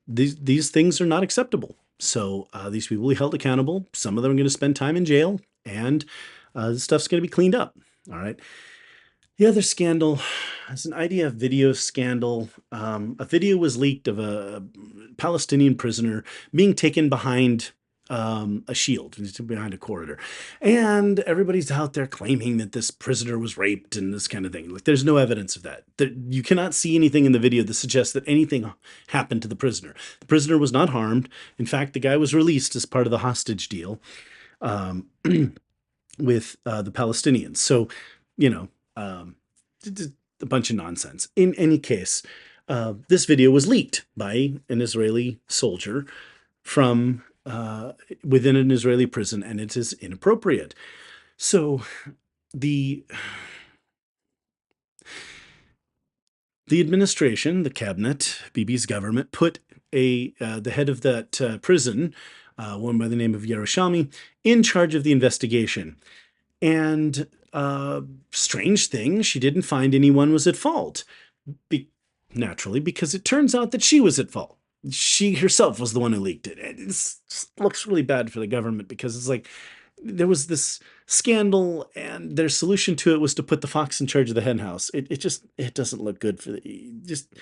These things are not acceptable. So these people will be held accountable. Some of them are going to spend time in jail, and this stuff's going to be cleaned up. All right. The other scandal is an IDF video scandal. A video was leaked of a Palestinian prisoner being taken behind a shield, behind a corridor. And everybody's out there claiming that this prisoner was raped and this kind of thing. Like, there's no evidence of that. You cannot see anything in the video that suggests that anything happened to the prisoner. The prisoner was not harmed. In fact, the guy was released as part of the hostage deal with the Palestinians. So, a bunch of nonsense. In any case, this video was leaked by an Israeli soldier from within an Israeli prison, and it is inappropriate. So the administration, the cabinet, Bibi's government, put the head of that prison, one by the name of Yerushalmi, in charge of the investigation. And strange thing, she didn't find anyone was at fault. Naturally, because it turns out that she was at fault. She herself was the one who leaked it. It looks really bad for the government, because it's like there was this scandal and their solution to it was to put the fox in charge of the hen house. It doesn't look good it just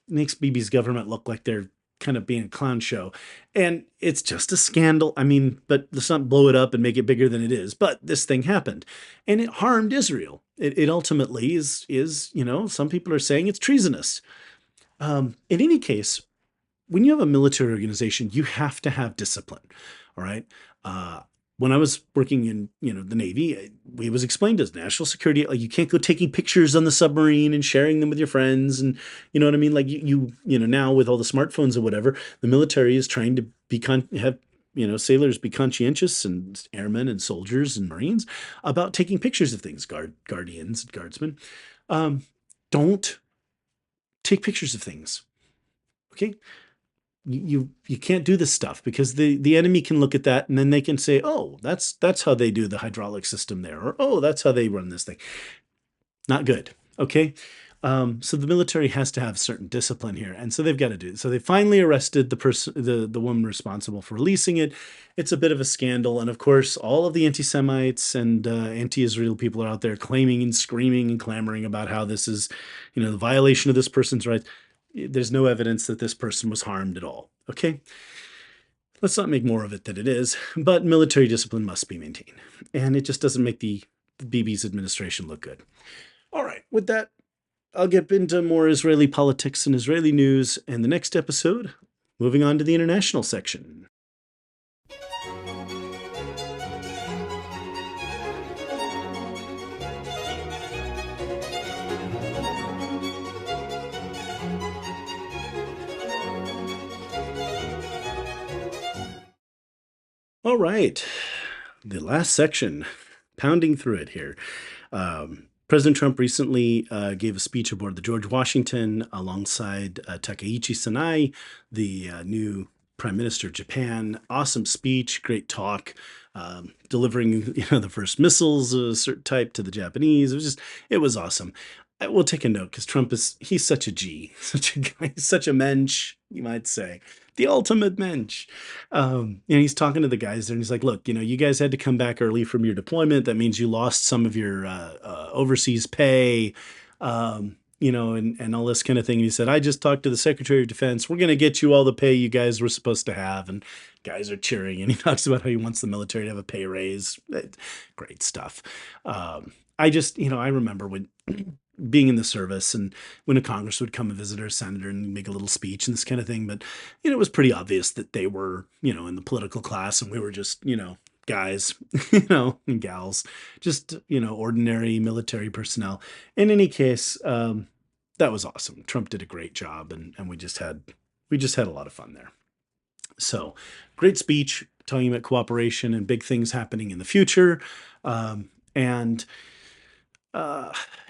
makes Bibi's government look like they're kind of being a clown show. And it's just a scandal. I mean, but let's not blow it up and make it bigger than it is. But this thing happened and it harmed Israel. It ultimately is, some people are saying it's treasonous. In any case, when you have a military organization, you have to have discipline. All right. When I was working in, the Navy, it was explained as national security. Like, you can't go taking pictures on the submarine and sharing them with your friends. And you know what I mean? Like now with all the smartphones or whatever, the military is trying to have sailors be conscientious, and airmen and soldiers and Marines, about taking pictures of things, guardians and guardsmen. Don't take pictures of things. Okay. You can't do this stuff, because the enemy can look at that and then they can say, oh, that's how they do the hydraulic system there, or oh, that's how they run this thing. Not good. Okay. So the military has to have certain discipline here, and so they've got to do it. So they finally arrested the woman responsible for releasing it. It's a bit of a scandal, and of course, all of the anti-Semites and anti-Israel people are out there claiming and screaming and clamoring about how this is, the violation of this person's rights. There's no evidence that this person was harmed at all. Okay. Let's not make more of it than it is, but military discipline must be maintained, and it just doesn't make the Bibi's administration look good. All right. With that, I'll get into more Israeli politics and Israeli news in the next episode, moving on to the international section. All right, the last section, pounding through it here. President Trump recently gave a speech aboard the George Washington alongside Takaichi Sanai, the new Prime Minister of Japan. Awesome speech, great talk, delivering the first missiles of a certain type to the Japanese. It was awesome. I will take a note, because he's such a G, such a guy, such a mensch, you might say. the ultimate Mensch. And he's talking to the guys there, and he's like, "Look, you guys had to come back early from your deployment. That means you lost some of your overseas pay, and all this kind of thing." And he said, "I just talked to the Secretary of Defense. We're going to get you all the pay you guys were supposed to have." And guys are cheering, and he talks about how he wants the military to have a pay raise. Great stuff. I remember when being in the service and when a Congress would come and visit our senator and make a little speech and this kind of thing. But, it was pretty obvious that they were, in the political class and we were just, guys, and gals, just, ordinary military personnel. In any case, that was awesome. Trump did a great job and we just had a lot of fun there. So great speech talking about cooperation and big things happening in the future. And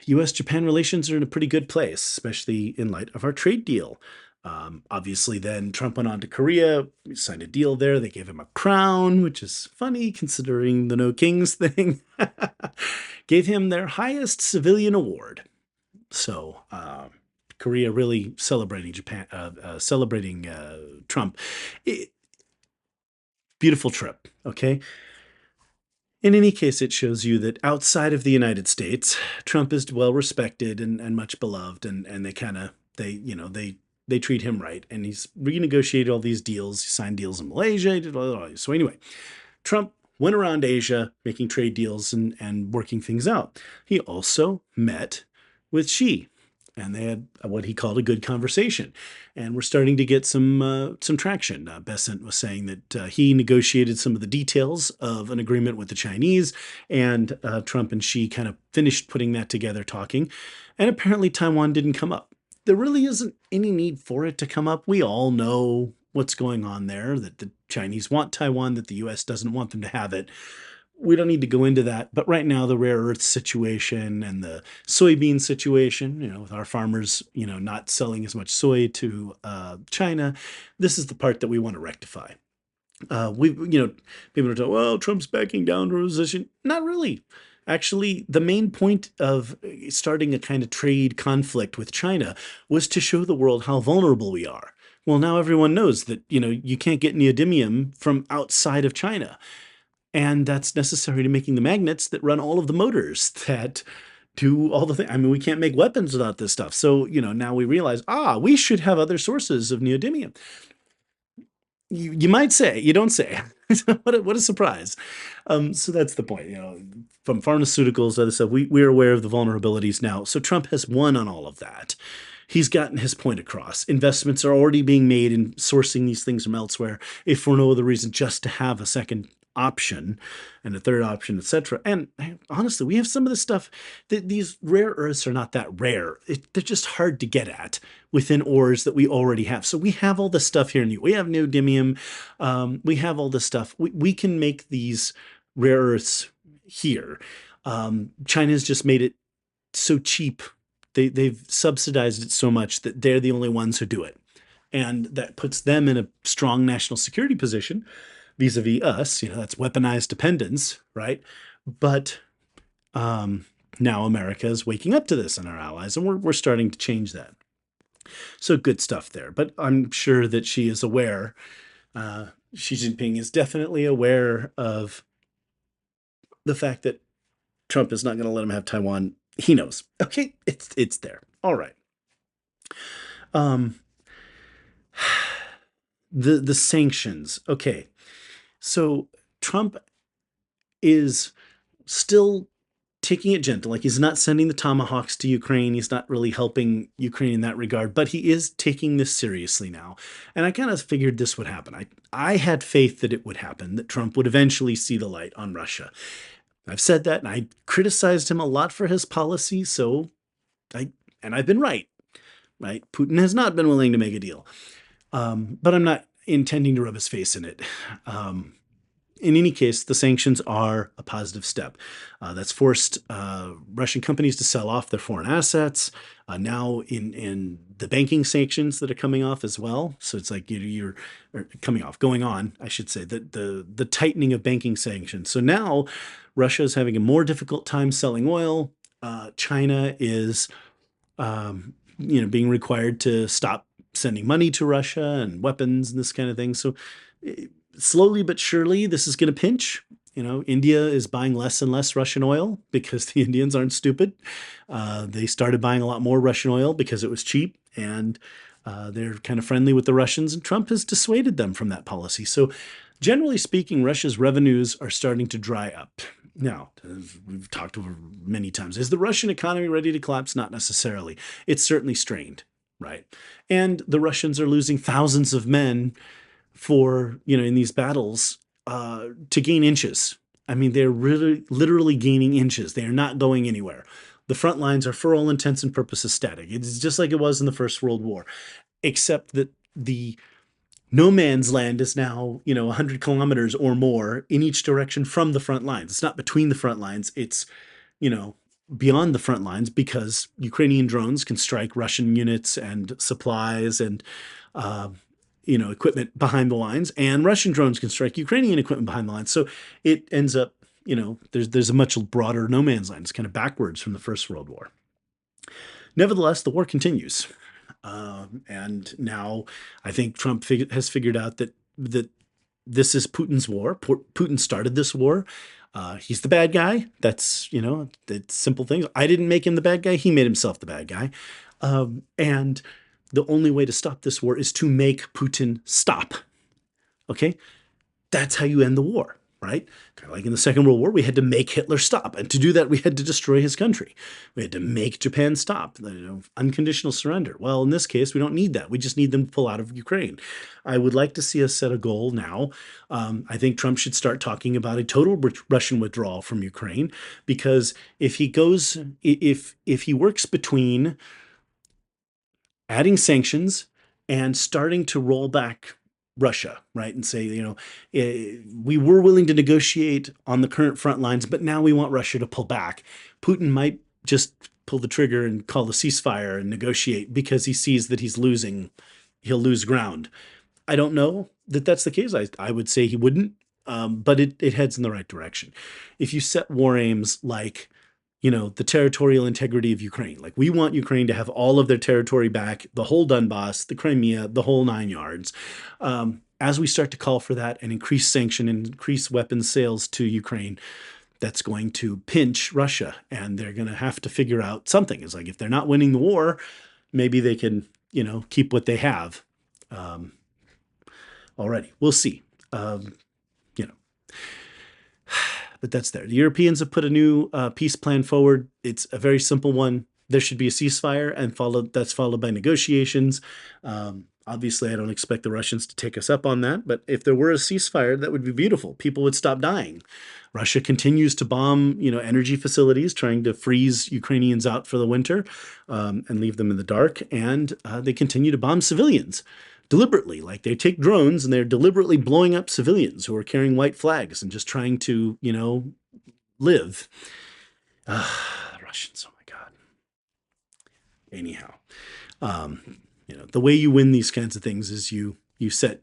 U.S.-Japan relations are in a pretty good place, especially in light of our trade deal. Obviously, then Trump went on to Korea, signed a deal there. They gave him a crown, which is funny considering the No Kings thing. Gave him their highest civilian award. So Korea really celebrating Trump. Beautiful trip. Okay. In any case, it shows you that outside of the United States, Trump is well respected and much beloved, and they treat him right. And he's renegotiated all these deals. He signed deals in Malaysia. He did all these. So anyway, Trump went around Asia making trade deals and working things out. He also met with Xi, and they had what he called a good conversation. And we're starting to get some traction. Besant was saying that he negotiated some of the details of an agreement with the Chinese, and Trump and Xi kind of finished putting that together, talking. And apparently Taiwan didn't come up. There really isn't any need for it to come up. We all know what's going on there, that the Chinese want Taiwan, that the U.S. doesn't want them to have it. We don't need to go into that. But right now, the rare earth situation and the soybean situation, with our farmers, not selling as much soy to China, this is the part that we want to rectify. People are talking, well, Trump's backing down to a position. Not really. Actually, the main point of starting a kind of trade conflict with China was to show the world how vulnerable we are. Well, now everyone knows that, you can't get neodymium from outside of China. And that's necessary to making the magnets that run all of the motors that do all the things. I mean, we can't make weapons without this stuff. So, now we realize, we should have other sources of neodymium. You might say, you don't say. What a surprise. So that's the point. From pharmaceuticals, other stuff, we're aware of the vulnerabilities now. So Trump has won on all of that. He's gotten his point across. Investments are already being made in sourcing these things from elsewhere, if for no other reason, just to have a second option and a third option, etc. And honestly, we have some of this stuff that these rare earths are not that rare. They're just hard to get at within ores that we already have. So we have all this stuff here. We have neodymium. We have all this stuff. We can make these rare earths here. China's just made it so cheap. They've subsidized it so much that they're the only ones who do it. And that puts them in a strong national security position vis-a-vis us. That's weaponized dependence, right? But now America is waking up to this, and our allies, and we're starting to change that. So good stuff there. But I'm sure that she is aware. Xi Jinping is definitely aware of the fact that Trump is not going to let him have Taiwan. He knows. Okay, it's there. All right. The sanctions. Okay. So Trump is still taking it gentle. Like, he's not sending the tomahawks to Ukraine. He's not really helping Ukraine in that regard, but he is taking this seriously now. And I kind of figured this would happen. I had faith that it would happen, that Trump would eventually see the light on Russia. I've said that, and I criticized him a lot for his policy. I've been right. Putin has not been willing to make a deal. But I'm not intending to rub his face in it. In any case, the sanctions are a positive step. That's forced Russian companies to sell off their foreign assets. Now in the banking sanctions that are coming off as well. So it's like you're going on, I should say, the tightening of banking sanctions. So now Russia is having a more difficult time selling oil. China is being required to stop sending money to Russia and weapons and this kind of thing. So slowly but surely, this is going to pinch. India is buying less and less Russian oil because the Indians aren't stupid. They started buying a lot more Russian oil because it was cheap, and they're kind of friendly with the Russians, and Trump has dissuaded them from that policy. So generally speaking, Russia's revenues are starting to dry up. Now, as we've talked over many times, is the Russian economy ready to collapse? Not necessarily. It's certainly strained, right? And the Russians are losing thousands of men in these battles to gain inches. I mean, they're really literally gaining inches. They are not going anywhere. The front lines are, for all intents and purposes, static. It's just like it was in the First World War, except that the no man's land is now, 100 kilometers or more in each direction from the front lines. It's not between the front lines. It's, beyond the front lines, because Ukrainian drones can strike Russian units and supplies and, equipment behind the lines, and Russian drones can strike Ukrainian equipment behind the lines. So it ends up, there's a much broader no man's land. It's kind of backwards from the First World War. Nevertheless, the war continues. And now I think Trump has figured out that this is Putin's war. Putin started this war. He's the bad guy. That's, it's simple things. I didn't make him the bad guy. He made himself the bad guy. And the only way to stop this war is to make Putin stop. Okay? That's how you end the war, right? Kind of like in the Second World War, we had to make Hitler stop. And to do that, we had to destroy his country. We had to make Japan stop, unconditional surrender. Well, in this case, we don't need that. We just need them to pull out of Ukraine. I would like to see us set a goal now. I think Trump should start talking about a total Russian withdrawal from Ukraine, because if he works between adding sanctions and starting to roll back Russia, right? And say, we were willing to negotiate on the current front lines, but now we want Russia to pull back. Putin might just pull the trigger and call a ceasefire and negotiate because he sees that he'll lose ground. I don't know that that's the case. I would say he wouldn't, but it heads in the right direction. If you set war aims like, the territorial integrity of Ukraine. Like, we want Ukraine to have all of their territory back, the whole Donbass, the Crimea, the whole 9 yards. As we start to call for that and increase sanction and increase weapons sales to Ukraine, that's going to pinch Russia, and they're going to have to figure out something. It's like, if they're not winning the war, maybe they can, keep what they have already. We'll see. But that's there. The Europeans have put a new peace plan forward. It's a very simple one. There should be a ceasefire, and that's followed by negotiations. Obviously, I don't expect the Russians to take us up on that, but if there were a ceasefire, that would be beautiful. People would stop dying. Russia continues to bomb, energy facilities, trying to freeze Ukrainians out for the winter and leave them in the dark, and they continue to bomb civilians deliberately. Like, they take drones and they're deliberately blowing up civilians who are carrying white flags and just trying to, live. The Russians, oh my God. Anyhow, the way you win these kinds of things is you set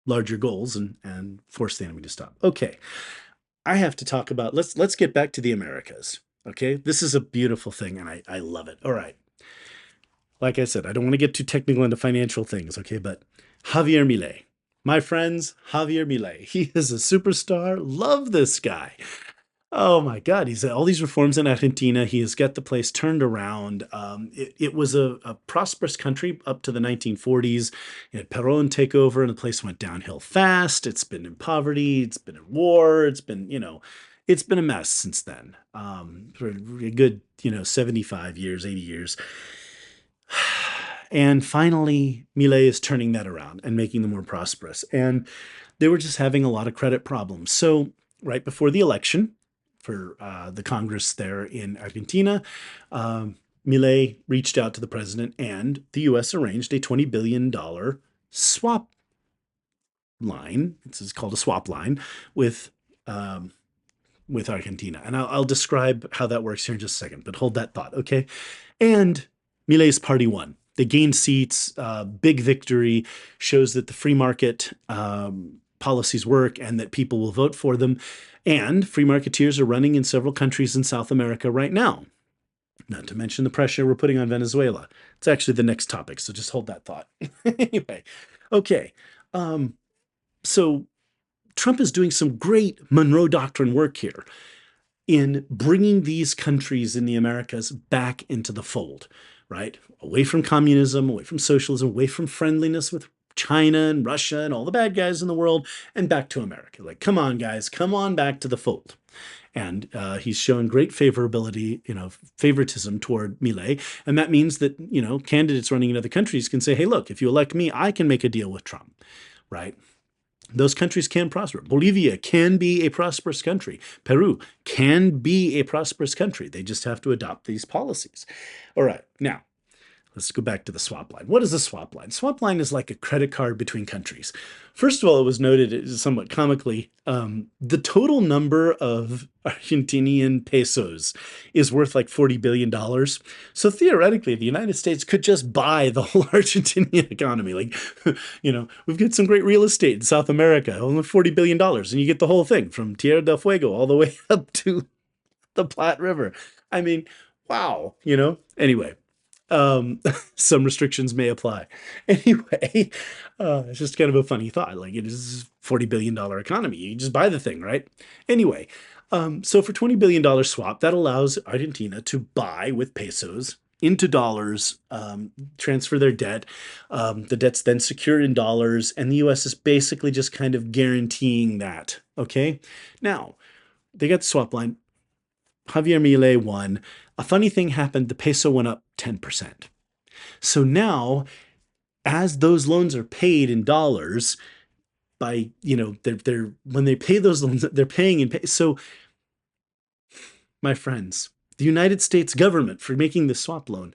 larger goals and force the enemy to stop. Okay, I have to talk about, let's get back to the Americas. Okay, this is a beautiful thing, and I love it. All right. Like I said, I don't want to get too technical into financial things, okay? But Javier Milei, my friends, Javier Milei, he is a superstar. Love this guy. Oh my God, he's all these reforms in Argentina. He has got the place turned around. It was a prosperous country up to the 1940s. It had Perón take over, and the place went downhill fast. It's been in poverty. It's been in war. It's been, it's been a mess since then. For a good, 75 years, 80 years. And finally, Milei is turning that around and making them more prosperous. And they were just having a lot of credit problems. So right before the election for the Congress there in Argentina, Milei reached out to the president, and the U.S. arranged a $20 billion swap line. It's called a swap line with Argentina. And I'll describe how that works here in just a second, but hold that thought, okay? And Milei's party won. They gained seats, big victory, shows that the free market policies work and that people will vote for them. And free marketeers are running in several countries in South America right now. Not to mention the pressure we're putting on Venezuela. It's actually the next topic, so just hold that thought. Anyway, okay. Um, so Trump is doing some great Monroe Doctrine work here in bringing these countries in the Americas back into the fold, right? Away from communism, away from socialism, away from friendliness with China and Russia and all the bad guys in the world, and back to America. Like, come on, guys, come on back to the fold. And he's showing great favorability, favoritism toward Milei. And that means that, candidates running in other countries can say, hey, look, if you elect me, I can make a deal with Trump, right? Those countries can prosper. Bolivia can be a prosperous country. Peru can be a prosperous country. They just have to adopt these policies. All right, now, let's go back to the swap line. What is a swap line? Swap line is like a credit card between countries. First of all, it was noted somewhat comically, the total number of Argentinian pesos is worth like $40 billion. So theoretically, the United States could just buy the whole Argentinian economy. Like, we've got some great real estate in South America, only $40 billion, and you get the whole thing from Tierra del Fuego all the way up to the Platte River. I mean, wow, Anyway, some restrictions may apply. Anyway, it's just kind of a funny thought. Like, it is a $40 billion economy. You just buy the thing, right? Anyway, so for $20 billion swap, that allows Argentina to buy with pesos into dollars, transfer their debt. The debt's then secured in dollars, and the U.S. is basically just kind of guaranteeing that, okay? Now, they got the swap line. Javier Milei won. A funny thing happened. The peso went up 10%. So now, as those loans are paid in dollars, by they're when they pay those loans, they're paying in pay. So, my friends, the United States government, for making this swap loan,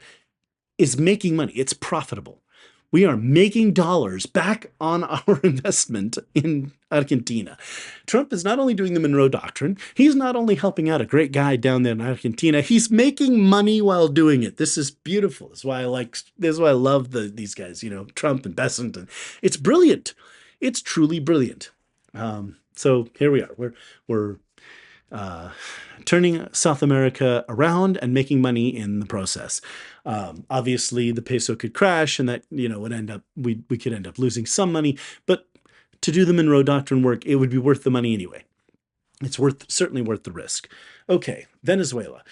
is making money. It's profitable. We are making dollars back on our investment in Argentina. Trump is not only doing the Monroe Doctrine, he's not only helping out a great guy down there in Argentina, he's making money while doing it. This is beautiful. This is why I love these guys, Trump and Bessent. And it's brilliant. It's truly brilliant. So here we are. We're turning South America around and making money in the process. Obviously, the peso could crash, and that would end up we could end up losing some money. But to do the Monroe Doctrine work, it would be worth the money anyway. It's certainly worth the risk. Okay, Venezuela.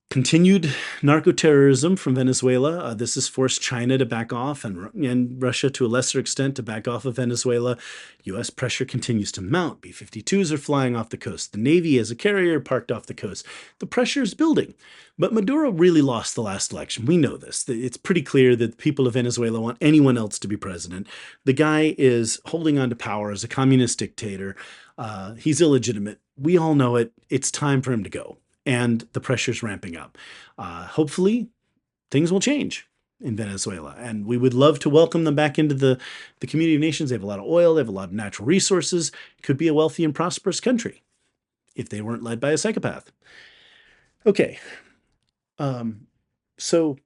Continued narco-terrorism from Venezuela. This has forced China to back off and Russia to a lesser extent to back off of Venezuela. U.S. pressure continues to mount. B-52s are flying off the coast. The Navy has a carrier parked off the coast. The pressure is building. But Maduro really lost the last election. We know this. It's pretty clear that the people of Venezuela want anyone else to be president. The guy is holding on to power as a communist dictator. He's illegitimate. We all know it. It's time for him to go. And the pressure's ramping up. Hopefully, things will change in Venezuela. And we would love to welcome them back into the community of nations. They have a lot of oil. They have a lot of natural resources. It could be a wealthy and prosperous country if they weren't led by a psychopath. Okay. So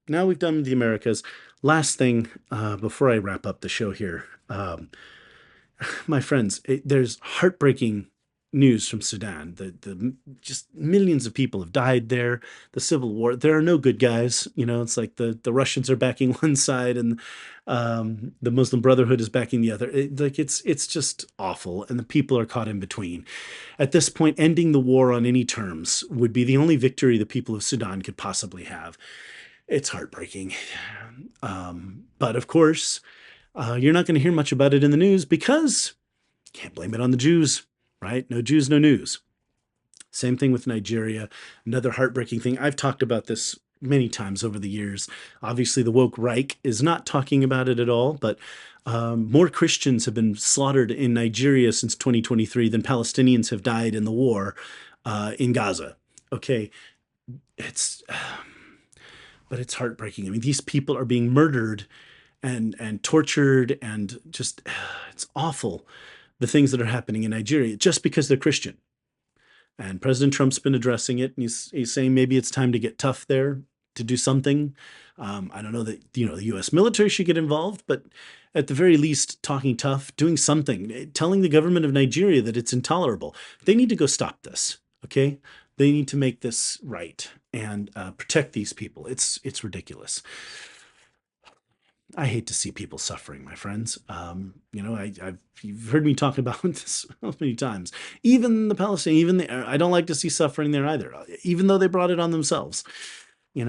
now we've done the Americas. Last thing before I wrap up the show here. My friends, there's heartbreaking news from Sudan. The just millions of people have died there. The civil war. There are no good guys. It's like the Russians are backing one side and the Muslim Brotherhood is backing the other. It's just awful, and the people are caught in between. At this point, ending the war on any terms would be the only victory the people of Sudan could possibly have. It's heartbreaking. But of course, you're not going to hear much about it in the news because you can't blame it on the Jews. Right? No Jews, no news. Same thing with Nigeria. Another heartbreaking thing. I've talked about this many times over the years. Obviously, the woke Reich is not talking about it at all, but more Christians have been slaughtered in Nigeria since 2023 than Palestinians have died in the war in Gaza. Okay, but it's heartbreaking. I mean, these people are being murdered and tortured, and just it's awful. The things that are happening in Nigeria just because they're Christian. And President Trump's been addressing it, and he's saying maybe it's time to get tough there to do something. I don't know that the U.S. military should get involved, but at the very least, talking tough, doing something, telling the government of Nigeria that it's intolerable. They need to go stop this, okay? They need to make this right. and protect these people. It's ridiculous. I hate to see people suffering, my friends. You've heard me talk about this so many times. Even the Palestinians, I don't like to see suffering there either. Even though they brought it on themselves, the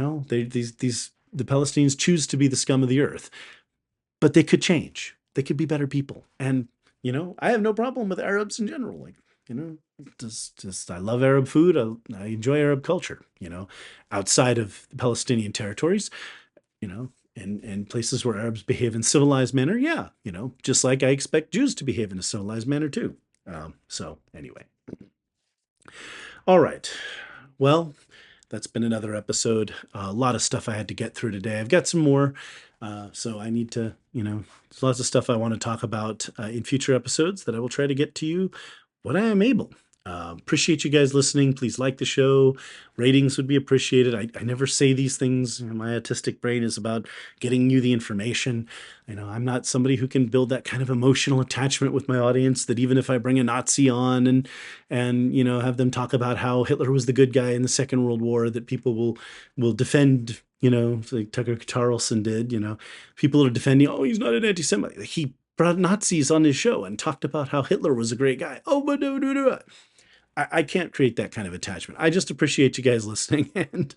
Palestinians choose to be the scum of the earth, but they could change. They could be better people, and I have no problem with Arabs in general. Like, just I love Arab food. I enjoy Arab culture. Outside of the Palestinian territories, in places where Arabs behave in civilized manner, yeah, just like I expect Jews to behave in a civilized manner too. So anyway, all right. Well, that's been another episode. A lot of stuff I had to get through today. I've got some more, so I need to, there's lots of stuff I want to talk about in future episodes that I will try to get to you when I am able. Appreciate you guys listening. Please like the show. Ratings would be appreciated. I never say these things. My autistic brain is about getting you the information. I'm not somebody who can build that kind of emotional attachment with my audience that even if I bring a Nazi on and have them talk about how Hitler was the good guy in the Second World War, that people will defend, like Tucker Carlson did. People are defending, oh, he's not an anti-Semite. He brought Nazis on his show and talked about how Hitler was a great guy. Oh, but I can't create that kind of attachment. I just appreciate you guys listening, and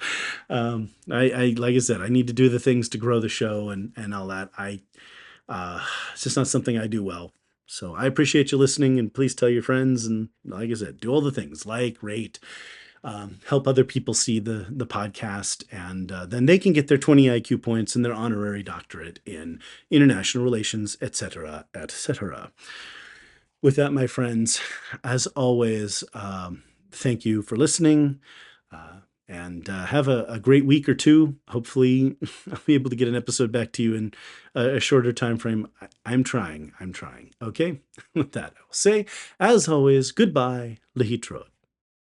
I like I said, I need to do the things to grow the show and all that. It's just not something I do well. So I appreciate you listening, and please tell your friends, and like I said, do all the things, like, rate, help other people see the podcast, and then they can get their 20 IQ points and their honorary doctorate in international relations, etc., etc. With that, my friends, as always, thank you for listening, and have a great week or two. Hopefully, I'll be able to get an episode back to you in a shorter time frame. I'm trying. Okay? With that, I will say, as always, goodbye, Lehitrot.